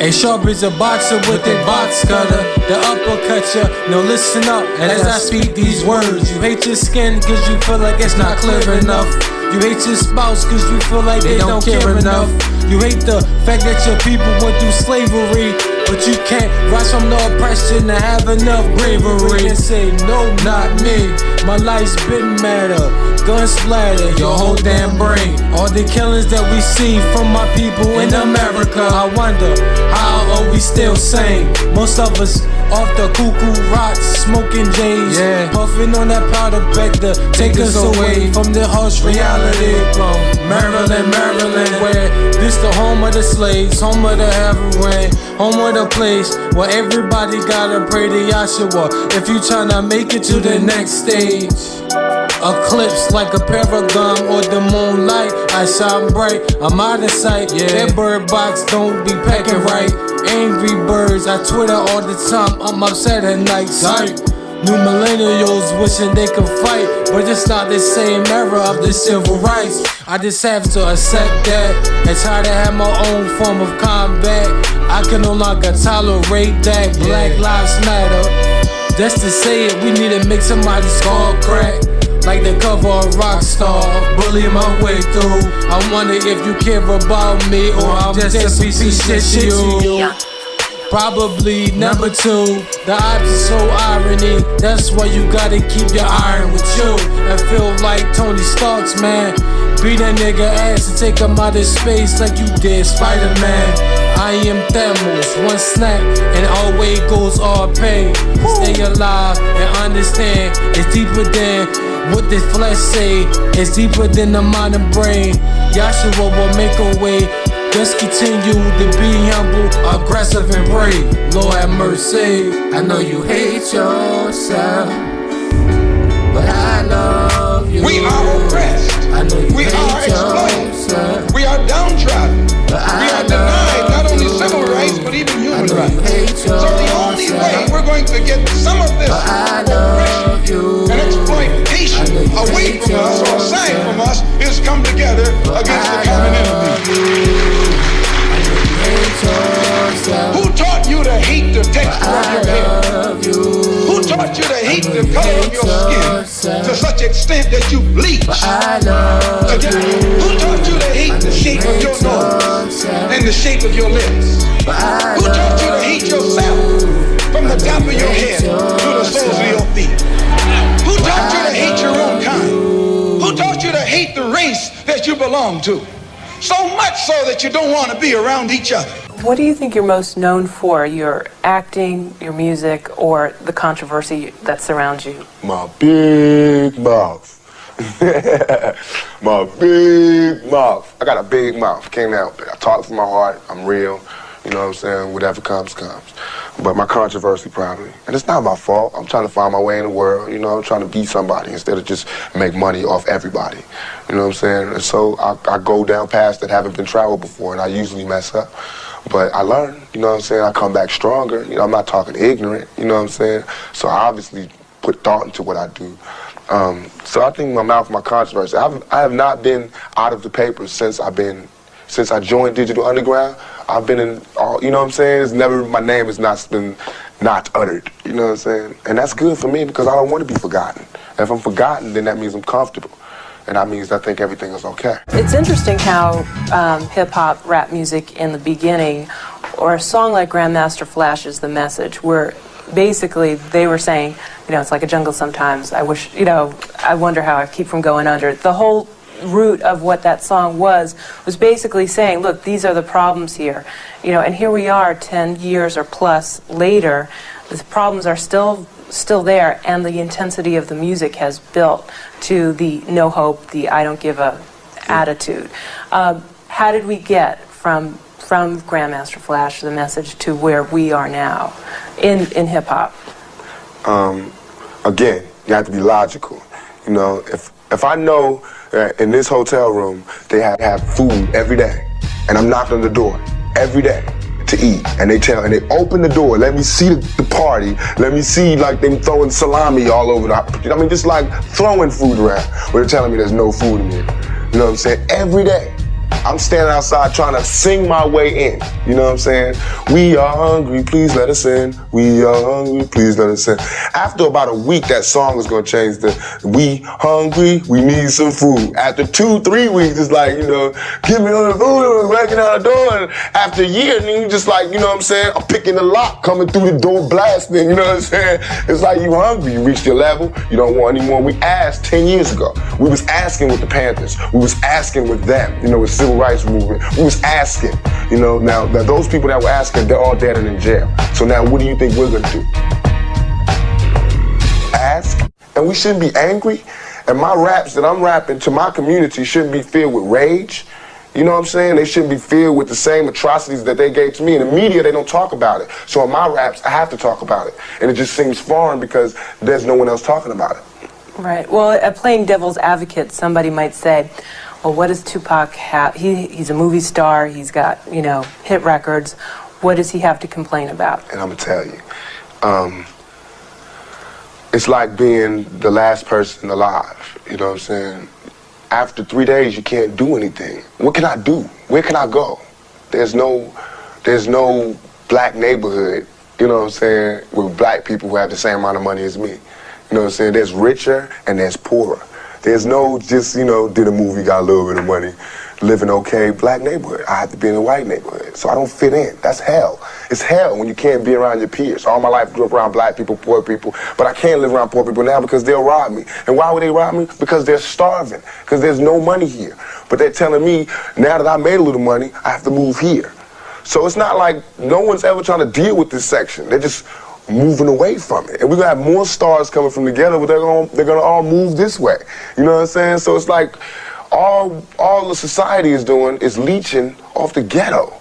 Hey, Sharp is a boxer with a box cutter. The uppercut ya. No, listen up as I speak these words. You hate your skin cause you feel like it's not clear enough. You hate your spouse cause you feel like they don't care enough. You hate the fact that your people went through slavery, but you can't rise from the oppression to have enough bravery and say, no, not me. My life's been madder, gun splatter, your whole damn brain. All the killings that we see from my people in America, I wonder, how are we still sane? Most of us off the cuckoo rocks, smoking J's, puffing on that powder back to take us away from the harsh reality. From Maryland, where this the home of the slaves, home of the heroin, home of the place where everybody gotta pray to Yahshua if you tryna make it to the next stage. Eclipse like a paragon or the moonlight. I shine bright, I'm out of sight. That bird box don't be packing right. Angry birds, I Twitter all the time. I'm upset at night. Sight. New millennials wishing they could fight, but it's not the same era of the civil rights. I just have to accept that and try to have my own form of combat. I can no longer tolerate that. Black Lives Matter. That's to say it, we need to make somebody's skull crack. Like the cover of Rockstar, bully my way through. I wonder if you care about me or I'm just a piece of shit to you. Probably number two, the opposite so irony. That's why you gotta keep your iron with you. And feel like Tony Stark's, man. Beat that nigga ass and take him out of space like you did Spider-Man. I am Thanos, one snap and always goes all pain. Stay alive and understand it's deeper than what the flesh say. It's deeper than the mind and brain. Yahshua will make a way. Just continue to be humble, aggressive and brave. Lord have mercy. I know you hate yourself, but I love you. We are oppressed. We are exploited. We are downtrodden. We are denied not only civil rights but even human rights. So the only way we're going to get some of this oppression and exploitation away from us or aside from us is come together against the common enemy. Who taught you to hate the texture of your hair? Who taught you to hate the color of your skin to such extent that you bleach? Who taught you to hate the shape of your nose and the shape of your lips? Who taught you to hate yourself from the top of your head to the soles of your feet? Who taught you to hate your own kind? Who taught you to hate the race that you belong to? So much so that you don't want to be around each other. What do you think you're most known for? Your acting, your music, or the controversy that surrounds you? My big mouth. My big mouth. I got a big mouth. Can't help it. I talk from my heart. I'm real. You know what I'm saying? Whatever comes, comes. But my controversy probably. And it's not my fault. I'm trying to find my way in the world. You know, I'm trying to be somebody instead of just make money off everybody. You know what I'm saying? And so I go down paths that haven't been traveled before, and I usually mess up. But I learn, you know what I'm saying? I come back stronger. You know, I'm not talking ignorant, you know what I'm saying? So I obviously put thought into what I do. So I think my mouth, my controversy. I have not been out of the papers since I joined Digital Underground. I've been in all, you know what I'm saying? It's never, my name has not been not uttered, you know what I'm saying? And that's good for me because I don't want to be forgotten. And if I'm forgotten, then that means I'm comfortable. And that means I think everything is okay. It's interesting how hip-hop, rap music in the beginning, or a song like Grandmaster Flash's The Message, where basically they were saying, you know, it's like a jungle sometimes. I wish, you know, I wonder how I keep from going under. The whole root of what that song was basically saying, look, these are the problems here. You know, and here we are 10 years or plus later, the problems are still there, and the intensity of the music has built to the no hope, the I don't give a attitude. How did we get from Grandmaster Flash, The Message, to where we are now in hip-hop? Again, you have to be logical. You know, if I know that in this hotel room they have food every day, and I'm knocking on the door every day, to eat, and they open the door, let me see the party, let me see like them throwing salami all over I mean, just like throwing food around, but they're telling me there's no food in here. You know what I'm saying? Every day, I'm standing outside trying to sing my way in. You know what I'm saying? We are hungry, please let us in. We are hungry, please let us in. After about a week, that song is gonna change to we hungry, we need some food. After 2-3 weeks, it's like, you know, give me all the food, I'm breaking out the door. And after a year, then you just like, you know what I'm saying? I'm picking the lock, coming through the door, blasting, you know what I'm saying? It's like you hungry, you reached your level, you don't want any more. We asked 10 years ago. We was asking with the Panthers. We was asking with them, you know, with civil rights movement. We was asking, you know, now those people that were asking, they're all dead and in jail. So now what do you think we're gonna do? Ask? And we shouldn't be angry? And my raps that I'm rapping to my community shouldn't be filled with rage? You know what I'm saying? They shouldn't be filled with the same atrocities that they gave to me. In the media, they don't talk about it. So in my raps, I have to talk about it. And it just seems foreign because there's no one else talking about it. Right. Well, playing devil's advocate, somebody might say, well, what does Tupac have? He's a movie star. He's got, you know, hit records. What does he have to complain about? And I'm going to tell you, it's like being the last person alive. You know what I'm saying? After 3 days, you can't do anything. What can I do? Where can I go? There's no black neighborhood, you know what I'm saying, with black people who have the same amount of money as me. You know what I'm saying? There's richer and there's poorer. There's no just, you know, did a movie, got a little bit of money, living okay, black neighborhood. I have to be in a white neighborhood, so I don't fit in. That's hell. It's hell when you can't be around your peers. All my life I grew up around black people, poor people, but I can't live around poor people now because they'll rob me. And why would they rob me? Because they're starving, because there's no money here. But they're telling me, now that I made a little money, I have to move here. So it's not like no one's ever trying to deal with this section. They're just moving away from it. And we're gonna have more stars coming from the ghetto, but they're gonna all move this way. You know what I'm saying? So it's like all the society is doing is leeching off the ghetto.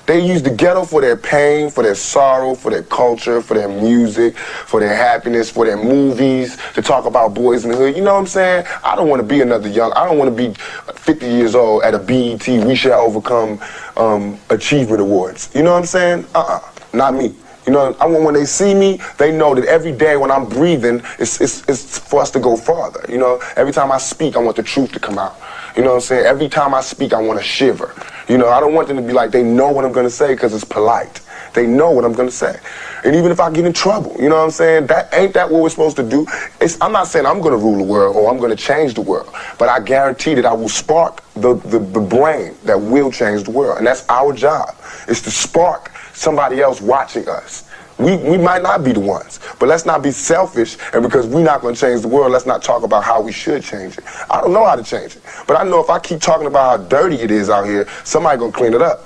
They use the ghetto for their pain, for their sorrow, for their culture, for their music, for their happiness, for their movies, to talk about boys in the hood. You know what I'm saying? I don't want to be another I don't want to be 50 years old at a BET We Shall Overcome Achievement Awards. You know what I'm saying? Not me. You know, I want when they see me, they know that every day when I'm breathing, it's for us to go farther. You know, every time I speak, I want the truth to come out. You know what I'm saying? Every time I speak, I want to shiver. You know, I don't want them to be like, they know what I'm going to say because it's polite. They know what I'm going to say. And even if I get in trouble, you know what I'm saying? Ain't that what we're supposed to do? I'm not saying I'm going to rule the world or I'm going to change the world, but I guarantee that I will spark the brain that will change the world. And that's our job, is to spark somebody else watching us. We might not be the ones, but let's not be selfish, and because we're not going to change the world, let's not talk about how we should change it. I don't know how to change it, but I know if I keep talking about how dirty it is out here, somebody going to clean it up.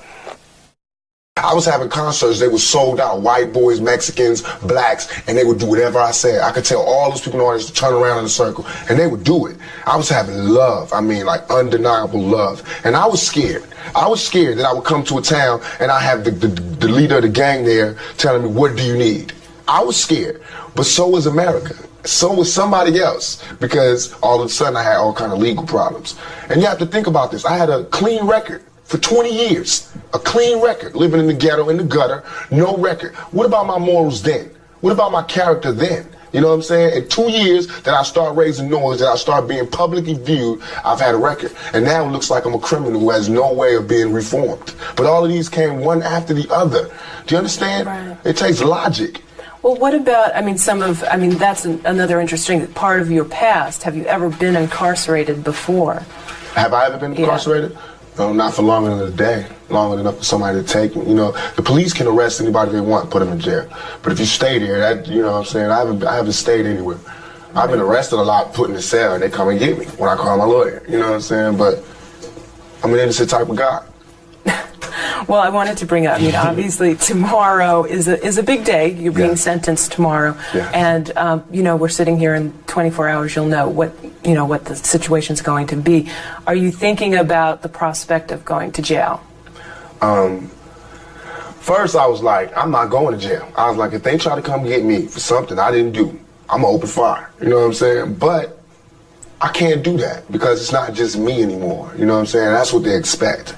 I was having concerts, they were sold out, white boys, Mexicans, blacks, and they would do whatever I said. I could tell all those people in the audience to turn around in a circle, and they would do it. I was having love, I mean like undeniable love, and I was scared. I was scared that I would come to a town and I have the leader of the gang there telling me, what do you need? I was scared, but so was America. So was somebody else, because all of a sudden I had all kind of legal problems. And you have to think about this. I had a clean record for 20 years, a clean record, living in the ghetto, in the gutter, no record. What about my morals then? What about my character then? You know what I'm saying? In 2 years that I start raising noise, that I start being publicly viewed, I've had a record. And now it looks like I'm a criminal who has no way of being reformed. But all of these came one after the other. Do you understand? Right. It takes logic. Well, what about, that's another interesting part of your past. Have you ever been incarcerated before? Have I ever been incarcerated? Yeah. No, not for longer than a day, long enough for somebody to take me. You know, the police can arrest anybody they want, put them in jail. But if you stay there, you know what I'm saying, I haven't stayed anywhere. I've been arrested a lot, put in the cell, and they come and get me when I call my lawyer. You know what I'm saying? But I'm an innocent type of guy. Well, I wanted to bring up, obviously tomorrow is a big day. You're being sentenced tomorrow. Yeah. And, we're sitting here in 24 hours. You'll know what the situation's going to be. Are you thinking about the prospect of going to jail? First, I was like, I'm not going to jail. I was like, if they try to come get me for something I didn't do, I'm going to open fire. You know what I'm saying? But I can't do that because it's not just me anymore. You know what I'm saying? That's what they expect.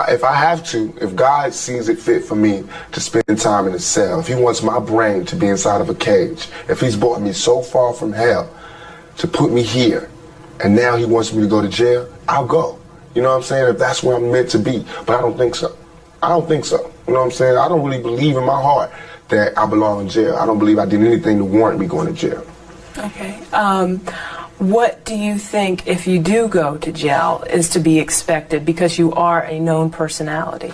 if I have to, if God sees it fit for me to spend time in a cell, if he wants my brain to be inside of a cage, if he's brought me so far from hell to put me here, and now he wants me to go to jail, I'll go. You know what I'm saying? If that's where I'm meant to be. But I don't think so. I don't think so. You know what I'm saying? I don't really believe in my heart that I belong in jail. I don't believe I did anything to warrant me going to jail. Okay. What do you think, if you do go to jail, is to be expected because you are a known personality?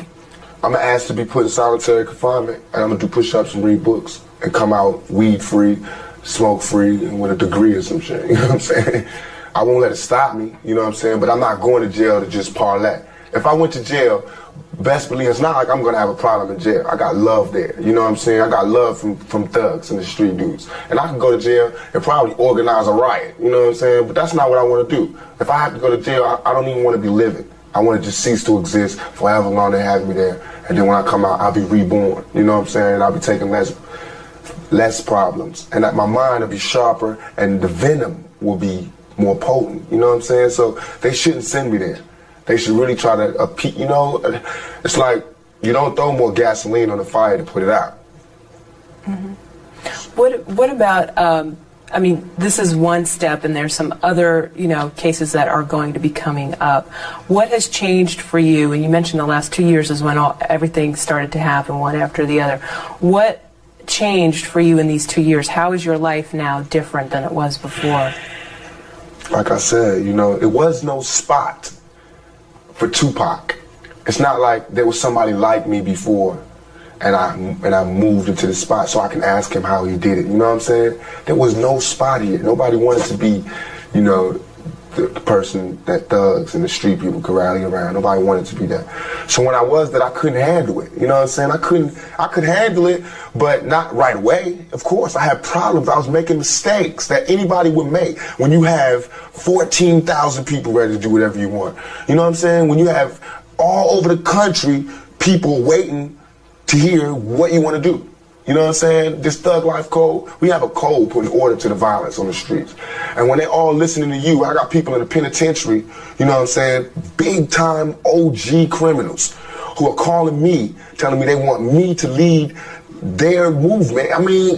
I'm asked to be put in solitary confinement, and I'm going to do push-ups and read books and come out weed-free, smoke-free, and with a degree or some shit. You know what I'm saying? I won't let it stop me, you know what I'm saying? But I'm not going to jail to just parlay. If I went to jail, best believe it's not like I'm going to have a problem in jail. I got love there, you know what I'm saying? I got love from thugs and the street dudes. And I can go to jail and probably organize a riot, you know what I'm saying? But that's not what I want to do. If I have to go to jail, I don't even want to be living. I want to just cease to exist for however long they have me there. And then when I come out, I'll be reborn, you know what I'm saying? I'll be taking less problems. And that my mind will be sharper and the venom will be more potent, you know what I'm saying? So they shouldn't send me there. They should really try to, you know, it's like you don't throw more gasoline on the fire to put it out. Mm-hmm. What about, I mean, this is one step and there's some other, you know, cases that are going to be coming up. What has changed for you? And you mentioned the last 2 years is when everything started to happen one after the other. What changed for you in these 2 years? How is your life now different than it was before? Like I said, you know, it was no spot for Tupac. It's not like there was somebody like me before and I moved into the spot so I can ask him how he did it. You know what I'm saying? There was no spot here. Nobody wanted to be, you know, the person that thugs and the street people could rally around. Nobody wanted to be that. So when I was that, I couldn't handle it. You know what I'm saying? I could handle it, but not right away. Of course, I had problems. I was making mistakes that anybody would make when you have 14,000 people ready to do whatever you want. You know what I'm saying? When you have all over the country people waiting to hear what you want to do. You know what I'm saying? This thug life code, we have a code putting order to the violence on the streets. And when they all listening to you, I got people in the penitentiary, you know what I'm saying? Big time OG criminals who are calling me, telling me they want me to lead their movement. I mean,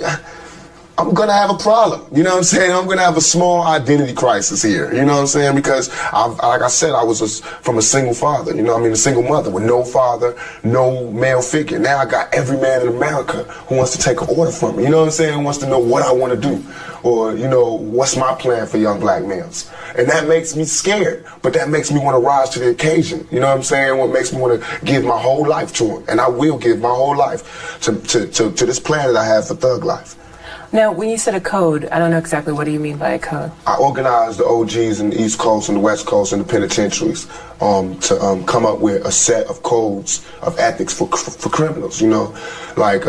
I'm gonna have a problem, you know what I'm saying? I'm gonna have a small identity crisis here, you know what I'm saying? Because, like I said, I was from a single father, you know what I mean? A single mother with no father, no male figure. Now I got every man in America who wants to take an order from me, you know what I'm saying? Who wants to know what I want to do, or, you know, what's my plan for young black males. And that makes me scared, but that makes me want to rise to the occasion, you know what I'm saying? What makes me want to give my whole life to him, and I will give my whole life to this plan that I have for thug life. Now, when you said a code, I don't know exactly what do you mean by a code? I organized the OGs in the East Coast and the West Coast and the penitentiaries to come up with a set of codes of ethics for criminals, you know? Like,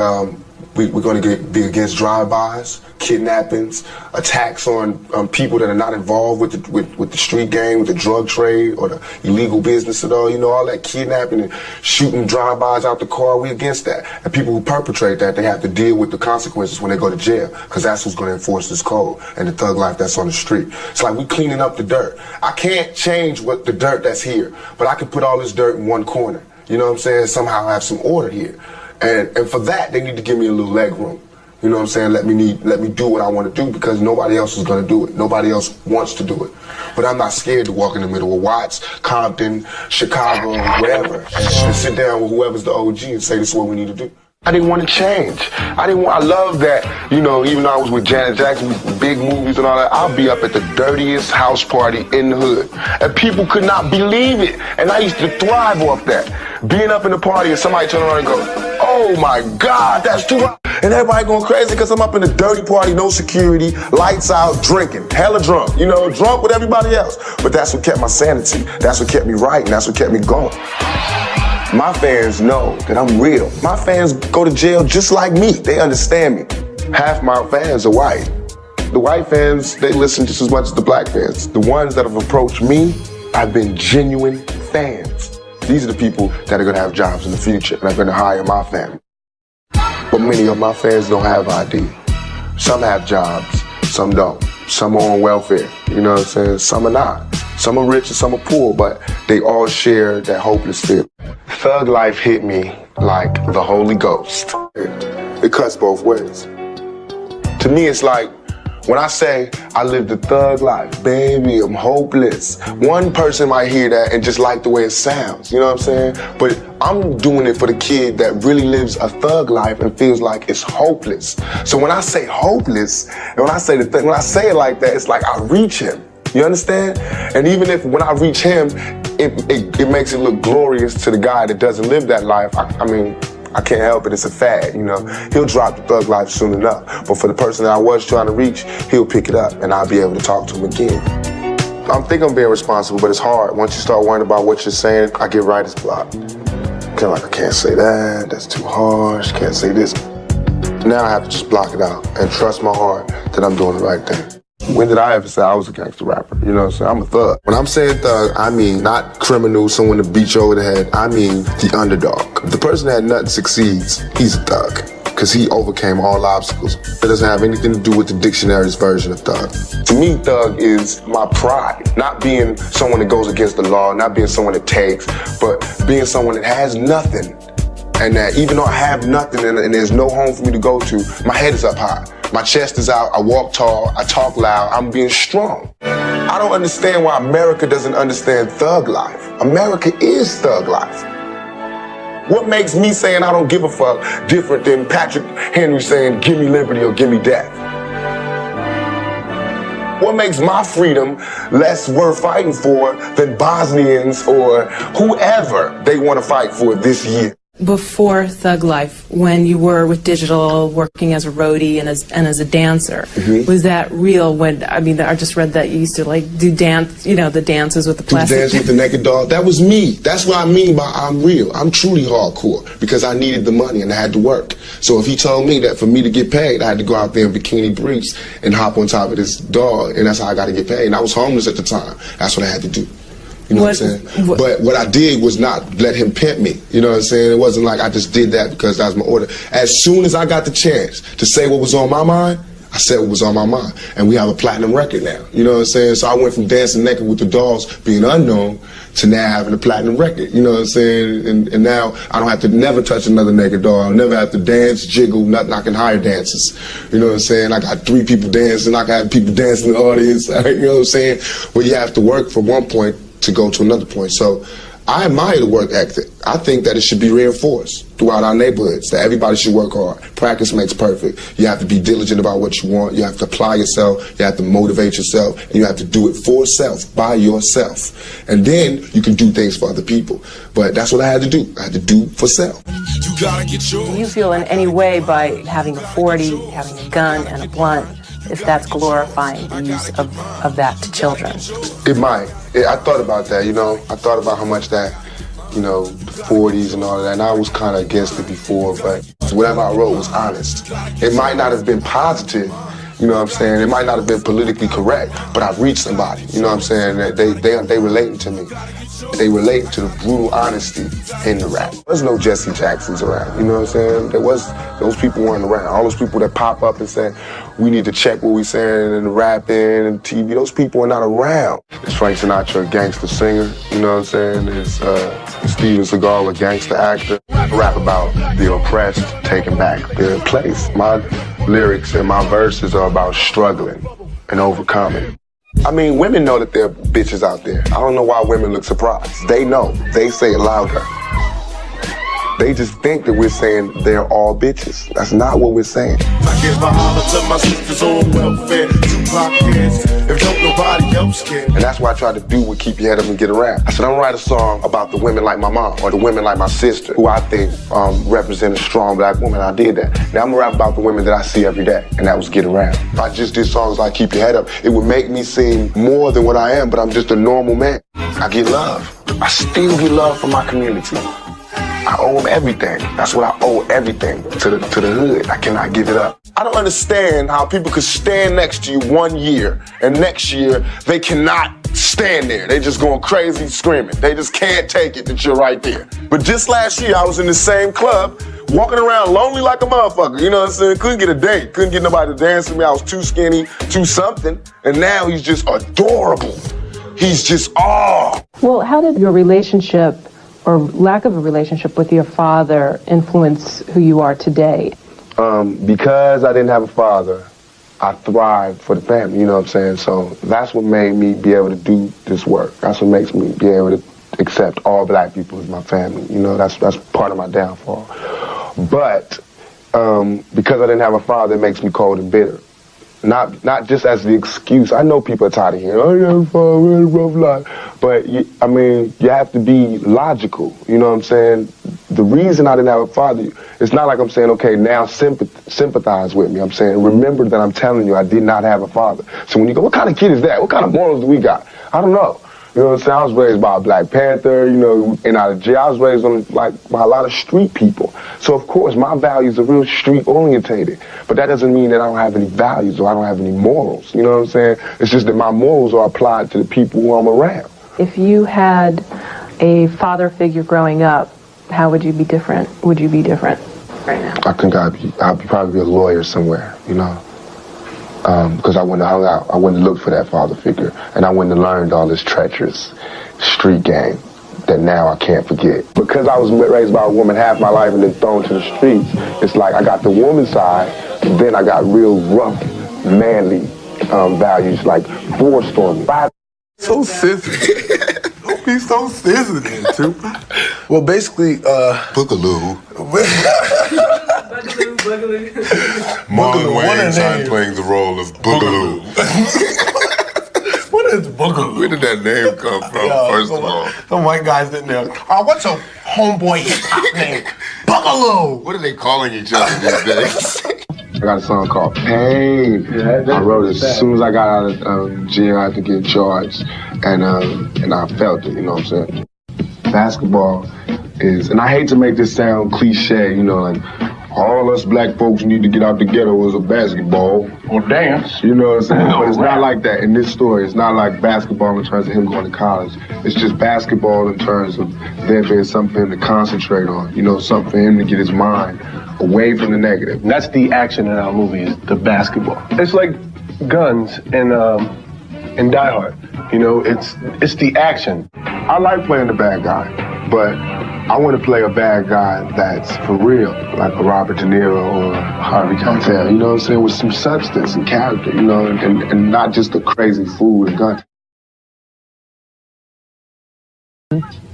we're going to be against drive-bys, kidnappings, attacks on people that are not involved with the street gang, with the drug trade or the illegal business at all. You know, all that kidnapping and shooting drive-bys out the car, we against that. And people who perpetrate that, they have to deal with the consequences when they go to jail, because that's who's going to enforce this code and the thug life that's on the street. It's like we cleaning up the dirt. I can't change what the dirt that's here, but I can put all this dirt in one corner. You know what I'm saying? Somehow have some order here. And for that, they need to give me a little leg room. You know what I'm saying? Let me do what I want to do, because nobody else is going to do it. Nobody else wants to do it. But I'm not scared to walk in the middle of Watts, Compton, Chicago, wherever, and sit down with whoever's the OG and say this is what we need to do. I didn't want to change. I love that, you know, even though I was with Janet Jackson, big movies and all that, I'll be up at the dirtiest house party in the hood. And people could not believe it. And I used to thrive off that. Being up in the party and somebody turn around and go, oh my God, that's too hot. And everybody going crazy because I'm up in the dirty party, no security, lights out, drinking, hella drunk, you know, drunk with everybody else. But that's what kept my sanity. That's what kept me right, and that's what kept me going. My fans know that I'm real. My fans go to jail just like me. They understand me. Half my fans are white. The white fans, they listen just as much as the black fans. The ones that have approached me, I've been genuine fans. These are the people that are gonna have jobs in the future and are gonna hire my family. But many of my fans don't have ID. Some have jobs, some don't. Some are on welfare, you know what I'm saying? Some are not. Some are rich and some are poor, but they all share that hopeless feeling. Thug life hit me like the Holy Ghost. It cuts both ways. To me, it's like, when I say I live the thug life, baby, I'm hopeless. One person might hear that and just like the way it sounds, you know what I'm saying? But I'm doing it for the kid that really lives a thug life and feels like it's hopeless. So when I say hopeless, and when I say when I say it like that, it's like I reach him. You understand? And even if when I reach him, it makes it look glorious to the guy that doesn't live that life. I mean, I can't help it, it's a fad, you know. He'll drop the thug life soon enough. But for the person that I was trying to reach, he'll pick it up and I'll be able to talk to him again. I think I'm being responsible, but it's hard. Once you start worrying about what you're saying, I get writer's block. Kind of like, I can't say that, that's too harsh, can't say this. Now I have to just block it out and trust my heart that I'm doing the right thing. When did I ever say I was a gangster rapper? You know what I'm saying? I'm a thug. When I'm saying thug, I mean not criminal, someone to beat you over the head. I mean the underdog. If the person that had nothing succeeds, he's a thug. Because he overcame all obstacles. It doesn't have anything to do with the dictionary's version of thug. To me, thug is my pride. Not being someone that goes against the law, not being someone that takes, but being someone that has nothing. And that even though I have nothing and there's no home for me to go to, my head is up high. My chest is out, I walk tall, I talk loud, I'm being strong. I don't understand why America doesn't understand thug life. America is thug life. What makes me saying I don't give a fuck different than Patrick Henry saying give me liberty or give me death? What makes my freedom less worth fighting for than Bosnians or whoever they want to fight for this year? Before Thug Life, when you were with Digital, working as a roadie and as a dancer, was that real? When I just read that you used to like do dance, you know, the dances with the plastic. Dance with the naked doll. That was me. That's what I mean by I'm real. I'm truly hardcore because I needed the money and I had to work. So if he told me that for me to get paid, I had to go out there in bikini briefs and hop on top of this doll, and that's how I got to get paid. And I was homeless at the time. That's what I had to do. You know what I'm saying? But what I did was not let him pimp me. You know what I'm saying? It wasn't like I just did that because that was my order. As soon as I got the chance to say what was on my mind, I said what was on my mind. And we have a platinum record now. You know what I'm saying? So I went from dancing naked with the dolls, being unknown, to now having a platinum record. You know what I'm saying? And now I don't have to never touch another naked doll. I'll never have to dance, jiggle, nothing. I can hire dancers. You know what I'm saying? I got 3 people dancing. I can have people dancing in the audience. You know what I'm saying? But you have to work from one point to go to another point. So I admire the work ethic. I think that it should be reinforced throughout our neighborhoods, that everybody should work hard. Practice makes perfect. You have to be diligent about what you want. You have to apply yourself. You have to motivate yourself. And you have to do it for self, by yourself. And then you can do things for other people. But that's what I had to do. I had to do for self. You gotta get yours. Do you feel in any way by having a 40, having a gun and a blunt, if that's glorifying the use of that to children? It might. I thought about that, you know. I thought about how much that, you know, the 40s and all of that, and I was kind of against it before, but whatever I wrote was honest. It might not have been positive, you know what I'm saying? It might not have been politically correct, but I reached somebody, you know what I'm saying? They relating to me. They relate to the brutal honesty in the rap. There's no Jesse Jacksons around, you know what I'm saying? Those people weren't around. All those people that pop up and say, we need to check what we saying in the rapping and TV, those people are not around. It's Frank Sinatra, a gangster singer, you know what I'm saying? It's Steven Seagal, a gangster actor. I rap about the oppressed taking back their place. My lyrics and my verses are about struggling and overcoming. I mean, women know that there are bitches out there. I don't know why women look surprised. They know. They say it louder. They just think that we're saying they're all bitches. That's not what we're saying. I give a holler to my sisters on welfare. 2 kids, if don't nobody else care. And that's what I try to do with Keep Your Head Up and Get Around. I said, I'm gonna write a song about the women like my mom or the women like my sister, who I think represent a strong black woman. I did that. Now I'm gonna rap about the women that I see every day, and that was Get Around. If I just did songs like Keep Your Head Up, it would make me seem more than what I am, but I'm just a normal man. I get love. I still get love from my community. I owe them everything. That's what I owe everything to the hood. I cannot give it up. I don't understand how people could stand next to you 1 year and next year they cannot stand there. They just going crazy screaming. They just can't take it that you're right there. But just last year I was in the same club walking around lonely like a motherfucker. You know what I'm saying? Couldn't get a date. Couldn't get nobody to dance with me. I was too skinny, too something. And now he's just adorable. He's just, oh. Well, how did your relationship or lack of a relationship with your father influence who you are today? Because I didn't have a father, I thrived for the family, you know what I'm saying? So that's what made me be able to do this work. That's what makes me be able to accept all black people as my family. You know, that's part of my downfall. But because I didn't have a father, it makes me cold and bitter. Not just as the excuse. I know people are tired of hearing, oh, you have a father, we had a rough life. But, you have to be logical, you know what I'm saying? The reason I didn't have a father, it's not like I'm saying, okay, now sympathize with me. I'm saying, remember that I'm telling you I did not have a father. So when you go, what kind of kid is that? What kind of morals do we got? I don't know. You know what I'm saying? I was raised by a Black Panther, and out of jail. I was raised on, by a lot of street people. So, of course, my values are real street-orientated. But that doesn't mean that I don't have any values or I don't have any morals. You know what I'm saying? It's just that my morals are applied to the people who I'm around. If you had a father figure growing up, how would you be different? Would you be different right now? I think I'd probably be a lawyer somewhere, because I wouldn't have hung out. I wouldn't have looked for that father figure. And I wouldn't have learned all this treacherous street game that now I can't forget. Because I was raised by a woman half my life and then thrown to the streets, it's like I got the woman side, but then I got real rough, manly values, like forced on me. So sensitive. Don't be so sensitive, too. Well, basically, Boogaloo. Marlon Wayans playing the role of Boogaloo. What is Boogaloo? Where did that name come from, first of all? Some white guys sitting there. What's your homeboy hip-hop name? Boogaloo! What are they calling each other these days? I got a song called Pain. I wrote it as soon as I got out of jail. I had to get charged, and I felt it, you know what I'm saying? Basketball is, and I hate to make this sound cliche, like all us black folks need to get out the ghetto as a basketball or dance. You know what I'm saying? But it's not like that in this story. It's not like basketball in terms of him going to college. It's just basketball in terms of there being something for him to concentrate on, something for him to get his mind away from the negative. That's the action in our movie, is the basketball. It's like guns in Die Hard. It's the action. I like playing the bad guy, but I want to play a bad guy that's for real, like a Robert De Niro or Harvey Keitel, you know what I'm saying, with some substance and character, and not just a crazy fool and gun.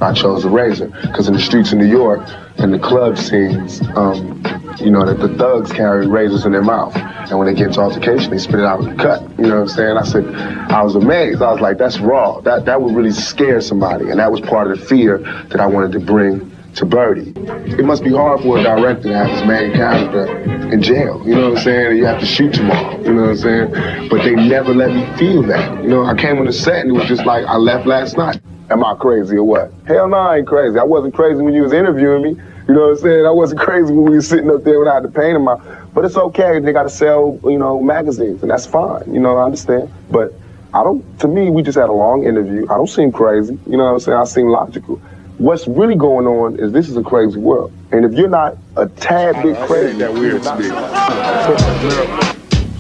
I chose a razor because in the streets of New York and the club scenes, that the thugs carry razors in their mouth. And when they get into altercation, they spit it out with a cut. You know what I'm saying? I was amazed. I was like, that's raw. That would really scare somebody. And that was part of the fear that I wanted to bring to Birdie. It must be hard for a director to have his main character in jail. You know what I'm saying? And you have to shoot tomorrow. You know what I'm saying? But they never let me feel that. I came on the set and it was just like, I left last night. Am I crazy or what? Hell no, I ain't crazy. I wasn't crazy when you was interviewing me. You know what I'm saying? I wasn't crazy when we were sitting up there without the pain in my... But it's okay. They got to sell, magazines, and that's fine. I understand. But to me, we just had a long interview. I don't seem crazy. You know what I'm saying? I seem logical. What's really going on is this is a crazy world. And if you're not a tad bit crazy... that weird to me.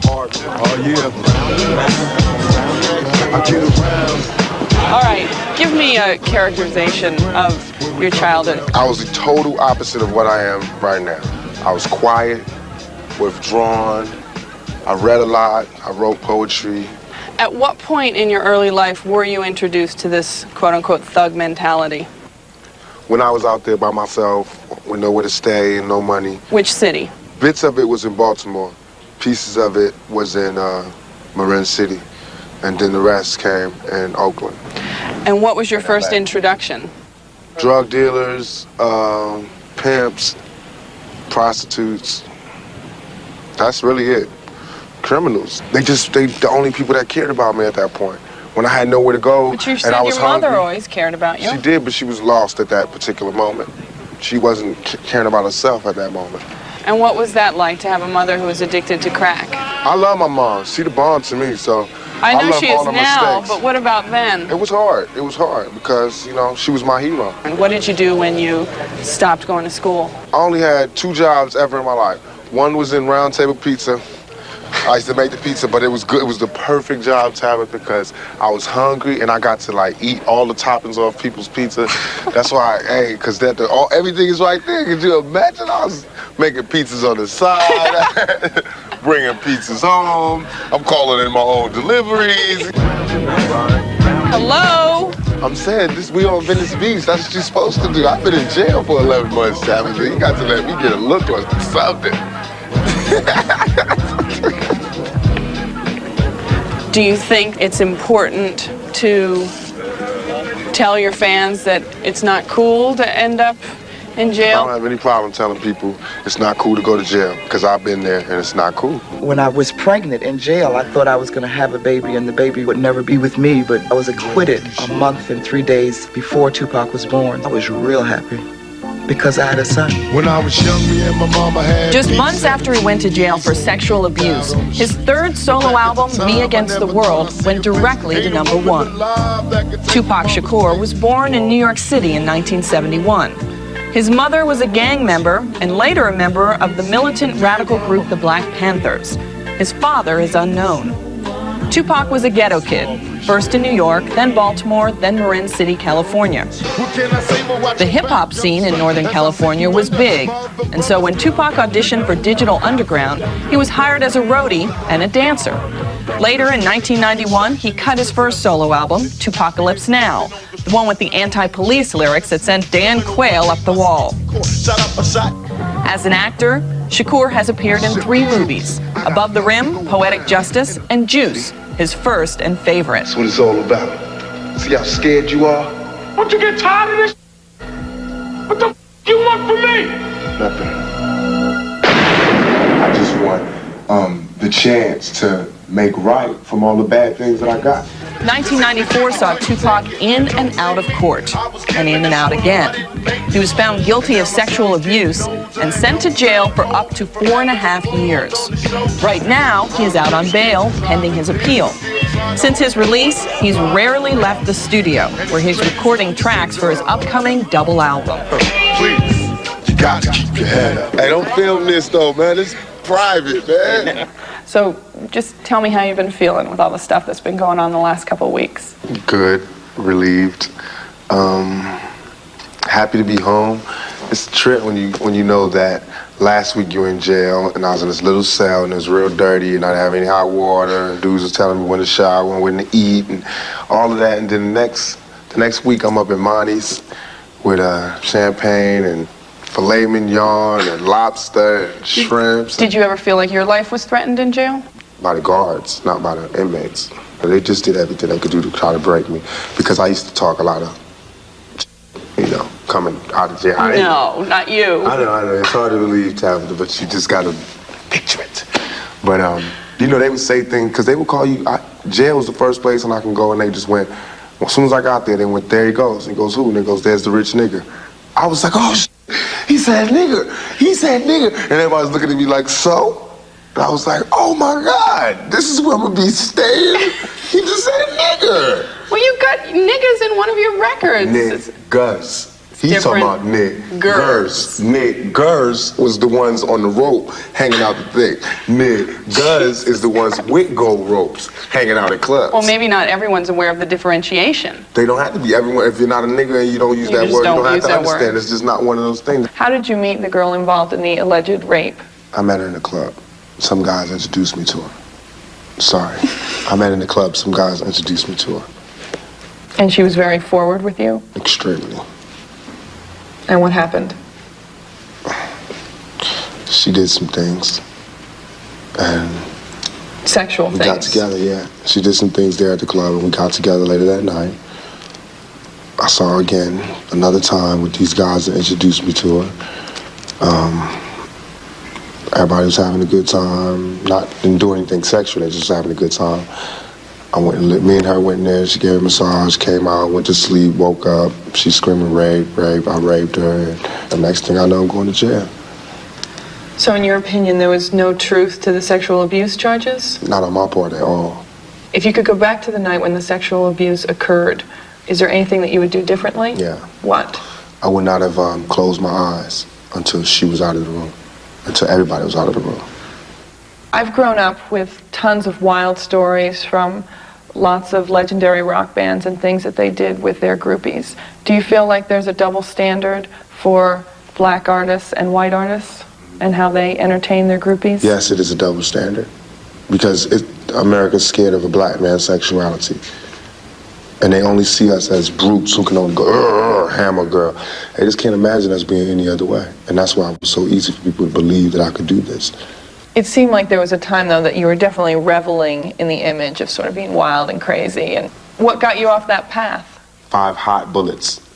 Oh, yeah. I get around. All right, give me a characterization of your childhood. I was the total opposite of what I am right now. I was quiet, withdrawn. I read a lot. I wrote poetry. At what point in your early life were you introduced to this quote-unquote thug mentality? When I was out there by myself, with nowhere to stay and no money. Which city? Bits of it was in Baltimore. Pieces of it was in Marin City. And then the rest came in Oakland. And what was your first introduction? Drug dealers, pimps, prostitutes. That's really it. Criminals. They the only people that cared about me at that point. When I had nowhere to go, but you and said I was your mother hungry. always cared about you. She did, but she was lost at that particular moment. She wasn't caring about herself at that moment. And what was that like to have a mother who was addicted to crack? I love my mom. She the bomb to me, so I know love she all is the now, mistakes. but what about then? It was hard. It was hard because, she was my hero. And what did you do when you stopped going to school? I only had 2 jobs ever in my life. One was in Round Table Pizza, I used to make the pizza, but it was good. It was the perfect job, Tabitha, because I was hungry and I got to like eat all the toppings off people's pizza. That's why, hey, because everything is right there. Could you imagine? I was making pizzas on the side, bringing pizzas home. I'm calling in my own deliveries. Hello? I'm saying, we on Venice Beach. That's what you're supposed to do. I've been in jail for 11 months, Tabitha. You got to let me get a look or something. Do you think it's important to tell your fans that it's not cool to end up in jail? I don't have any problem telling people it's not cool to go to jail, because I've been there and it's not cool. When I was pregnant in jail, I thought I was going to have a baby and the baby would never be with me, but I was acquitted a month and 3 days before Tupac was born. I was real happy because I had a son. When I was young, me and my mama had just months after he went to jail for sexual abuse, his third solo album, Me Against the World, went directly to #1. Tupac Shakur was born in New York City in 1971. His mother was a gang member and later a member of the militant radical group the Black Panthers. His father is unknown. Tupac was a ghetto kid, first in New York, then Baltimore, then Marin City, California. The hip-hop scene in Northern California was big, and so when Tupac auditioned for Digital Underground, he was hired as a roadie and a dancer. Later in 1991, he cut his first solo album, Tupacalypse Now, the one with the anti-police lyrics that sent Dan Quayle up the wall. As an actor, Shakur has appeared in 3 movies, Above the Rim, Poetic Justice, and Juice, his first and favorite. That's what it's all about. See how scared you are? Don't you get tired of this? What the you want from me? Nothing. I just want the chance to make right from all the bad things that I got. 1994 saw Tupac in and out of court, and in and out again. He was found guilty of sexual abuse and sent to jail for up to 4.5 years. Right now, he is out on bail, pending his appeal. Since his release, he's rarely left the studio, where he's recording tracks for his upcoming double album. Please, you gotta keep your head up. Hey, don't film this though, man. It's private, man. So just tell me how you've been feeling with all the stuff that's been going on the last couple of weeks. Good, relieved, happy to be home. It's a trip when you know that last week you were in jail and I was in this little cell and it was real dirty and I didn't have any hot water and dudes was telling me when to shower and when to eat and all of that. And then the next week I'm up at Monty's with champagne and filet mignon and lobster and shrimps. Did you ever feel like your life was threatened in jail? By the guards, not by the inmates. They just did everything they could do to try to break me because I used to talk a lot of, coming out of jail. No, not you. I know. It's hard to believe, Tabitha, but you just got to picture it. But, they would say things, because they would call you, jail was the first place and I can go, and they just went, well, as soon as I got there, they went, there he goes. And he goes, who? And he goes, there's the rich nigga. I was like, oh, he said nigger. He said nigger. And everybody was looking at me like, so? And I was like, oh my God, this is where I'm gonna be staying? He just said nigger. Well, you got niggas in one of your records. Niggas. He's talking about niggers. Niggers was the ones on the rope hanging out the thing. Niggas is the ones with gold ropes hanging out at clubs. Well, maybe not everyone's aware of the differentiation. They don't have to be. Everyone, if you're not a nigga and you don't use that word, you don't have to understand. It's just not one of those things. How did you meet the girl involved in the alleged rape? I met her in the club. Some guys introduced me to her. Sorry. I met her in the club. Some guys introduced me to her. And she was very forward with you? Extremely. And what happened? She did some things. And sexual things? We got together, yeah. She did some things there at the club, and we got together later that night. I saw her again another time with these guys that introduced me to her. Everybody was having a good time. Didn't do anything sexual, they just having a good time. Me and her went in there, she gave her a massage, came out, went to sleep, woke up. She's screaming rape, rape. I raped her, and the next thing I know, I'm going to jail. So in your opinion, there was no truth to the sexual abuse charges? Not on my part at all. If you could go back to the night when the sexual abuse occurred, is there anything that you would do differently? Yeah. What? I would not have closed my eyes until she was out of the room, until everybody was out of the room. I've grown up with tons of wild stories from lots of legendary rock bands and things that they did with their groupies. Do you feel like there's a double standard for black artists and white artists and how they entertain their groupies? Yes, it is a double standard because America's scared of a black man's sexuality. And they only see us as brutes who can only go, hammer girl. They just can't imagine us being any other way. And that's why it was so easy for people to believe that I could do this. It seemed like there was a time, though, that you were definitely reveling in the image of sort of being wild and crazy. And what got you off that path? 5 hot bullets.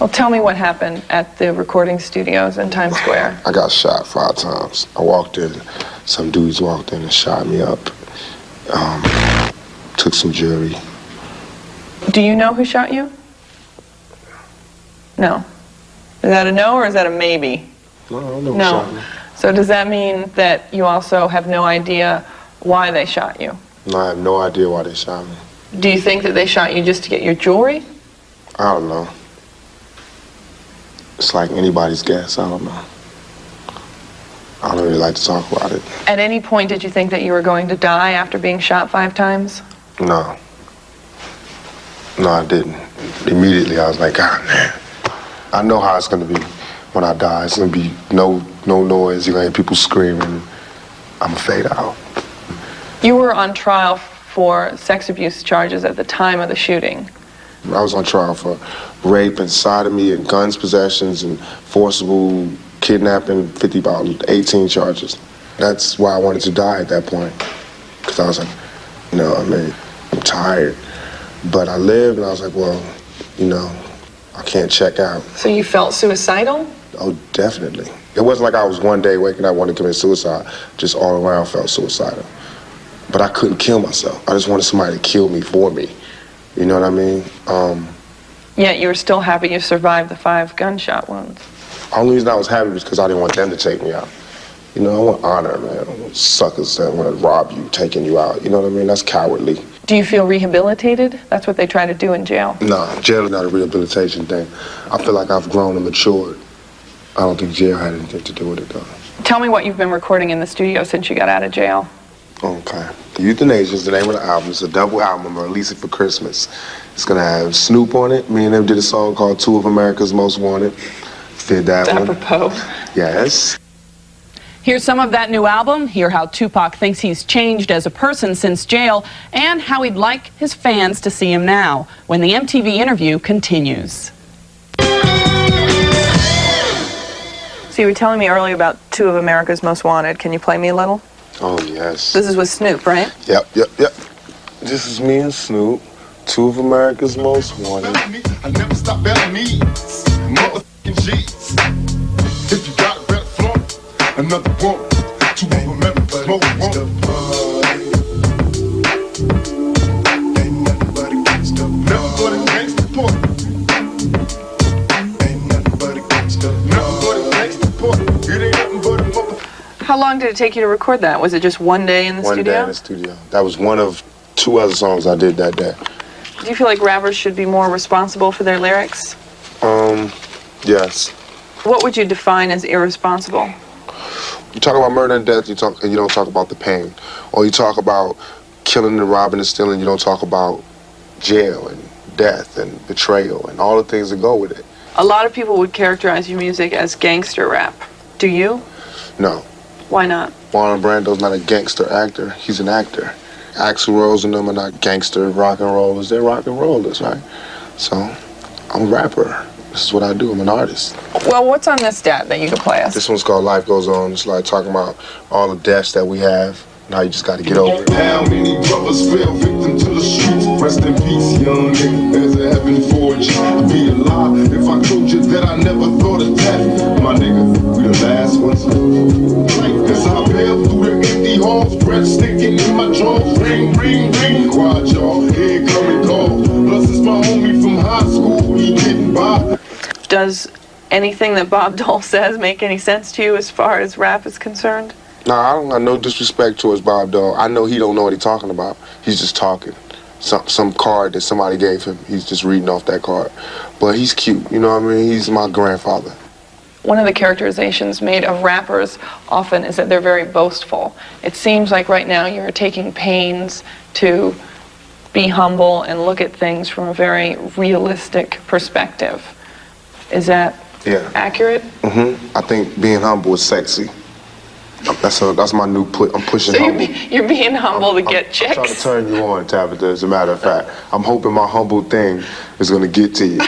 Well, tell me what happened at the recording studios in Times Square. I got shot 5 times. I walked in, some dudes walked in and shot me up. Took some jewelry. Do you know who shot you? No. Is that a no or is that a maybe? No, I don't know who shot me. So does that mean that you also have no idea why they shot you? No, I have no idea why they shot me. Do you think that they shot you just to get your jewelry? I don't know. It's like anybody's guess. I don't know. I don't really like to talk about it. At any point did you think that you were going to die after being shot 5 times? No. No, I didn't. Immediately I was like, God, man, I know how it's going to be when I die. It's going to be no noise. You're going to hear people screaming. I'm going to fade out. You were on trial for sex abuse charges at the time of the shooting. I was on trial for rape and sodomy and guns possessions and forcible kidnapping, about 18 charges. That's why I wanted to die at that point. Because I was like, I'm tired. But I lived and I was like, well, I can't check out. So you felt suicidal? Oh, definitely. It wasn't like I was one day waking up wanting to commit suicide. Just all around felt suicidal. But I couldn't kill myself. I just wanted somebody to kill me for me. You know what I mean? Yet you were still happy you survived the 5 gunshot wounds. The only reason I was happy was because I didn't want them to take me out. I want honor, man. I don't want suckers that want to rob you, taking you out. You know what I mean? That's cowardly. Do you feel rehabilitated? That's what they try to do in jail. No, jail is not a rehabilitation thing. I feel like I've grown and matured. I don't think jail had anything to do with it, though. Tell me what you've been recording in the studio since you got out of jail. Okay. Euthanasia is the name of the album. It's a double album. I'm going to release it for Christmas. It's going to have Snoop on it. Me and him did a song called 2 of America's Most Wanted. Did that one. Apropos. Yes. Here's some of that new album. Hear how Tupac thinks he's changed as a person since jail and how he'd like his fans to see him now when the MTV interview continues. So you were telling me earlier about 2 of America's Most Wanted. Can you play me a little? Oh, yes. This is with Snoop, right? Yep. This is me and Snoop, 2 of America's Most Wanted. I never stop at me. Motherfucking G's. If you got a better flow, another one. 2 of America's Most Wanted. Ain't nothing but a gangsta. Nothing but a gangsta party. Ain't nothing but a gangsta. Nothing but a gangsta party. It ain't nothing but a motherfucker. How long did it take you to record that? Was it just one day in the studio? One day in the studio. That was one of 2 other songs I did that day. Do you feel like rappers should be more responsible for their lyrics? Yes. What would you define as irresponsible? You talk about murder and death, you don't talk about the pain. Or you talk about killing and robbing and stealing, you don't talk about jail and death and betrayal and all the things that go with it. A lot of people would characterize your music as gangster rap. Do you? No. Why not? Marlon Brando's not a gangster actor. He's an actor. Axl Rose and them are not gangster rock and rollers. They're rock and rollers, right? So, I'm a rapper. This is what I do. I'm an artist. Well, what's on this dad that you can play us? This one's called Life Goes On. It's like talking about all the deaths that we have and how you just got to get over it. How many brothers fell victim to the streets? Rest in peace, young nigga. There's a heaven for you. I'd be a lie if I told you that I never thought of death. My nigga, we the last ones. Like this, I bail through the empty halls. Breath sticking in my jaws. Ring, ring, ring. Quiet, y'all. Here coming call. Plus, it's my homie from high school. He getting by. Does anything that Bob Dole says make any sense to you as far as rap is concerned? No, I don't got no disrespect towards Bob Dole. I know he don't know what he's talking about. He's just talking. Some card that somebody gave him. He's just reading off that card. But he's cute, you know what I mean? He's my grandfather. One of the characterizations made of rappers often is that they're very boastful. It seems like right now you're taking pains to be humble and look at things from a very realistic perspective. Is that accurate? I think being humble is sexy. That's my new I'm pushing so humble. You're being humble to get chicks? I'm trying to turn you on, Tabitha, as a matter of fact. I'm hoping my humble thing is going to get to you.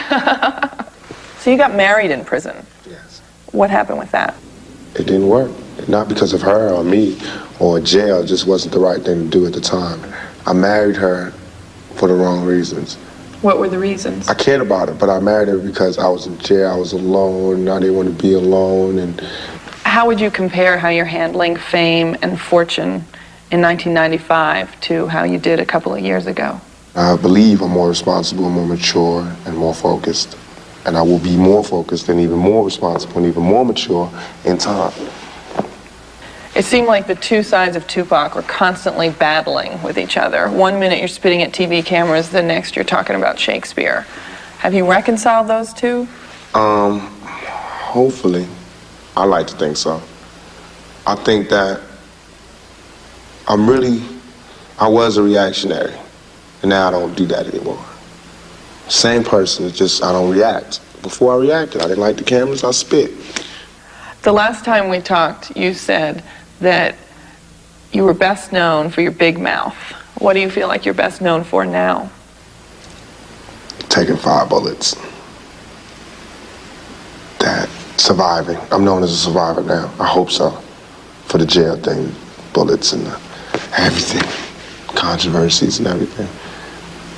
So you got married in prison? Yes. What happened with that? It didn't work. Not because of her or me or jail. It just wasn't the right thing to do at the time. I married her for the wrong reasons. What were the reasons? I cared about her, but I married her because I was in jail. I was alone. I didn't want to be alone. And how would you compare how you're handling fame and fortune in 1995 to how you did a couple of years ago? I believe I'm more responsible, more mature, and more focused. And I will be more focused and even more responsible and even more mature in time. It seemed like the two sides of Tupac were constantly battling with each other. One minute you're spitting at TV cameras, the next you're talking about Shakespeare. Have you reconciled those two? Hopefully. I like to think so. I think that I was a reactionary, and now I don't do that anymore. Same person, it's just I don't react. Before I reacted, I didn't like the cameras, I spit. The last time we talked, you said that you were best known for your big mouth. What do you feel like you're best known for now? Taking 5 bullets. That. Surviving. I'm known as a survivor now. I hope so. For the jail thing, bullets and everything, controversies and everything.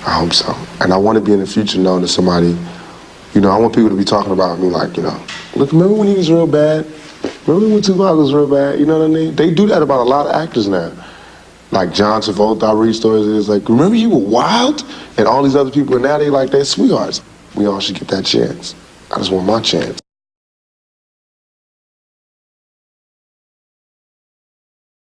I hope so. And I want to be in the future known as somebody, I want people to be talking about me like, look, remember when he was real bad? Remember when Tupac was real bad? You know what I mean? They do that about a lot of actors now. Like John Travolta, I read stories, it's like, remember you were wild? And all these other people, and now they're sweethearts. We all should get that chance. I just want my chance.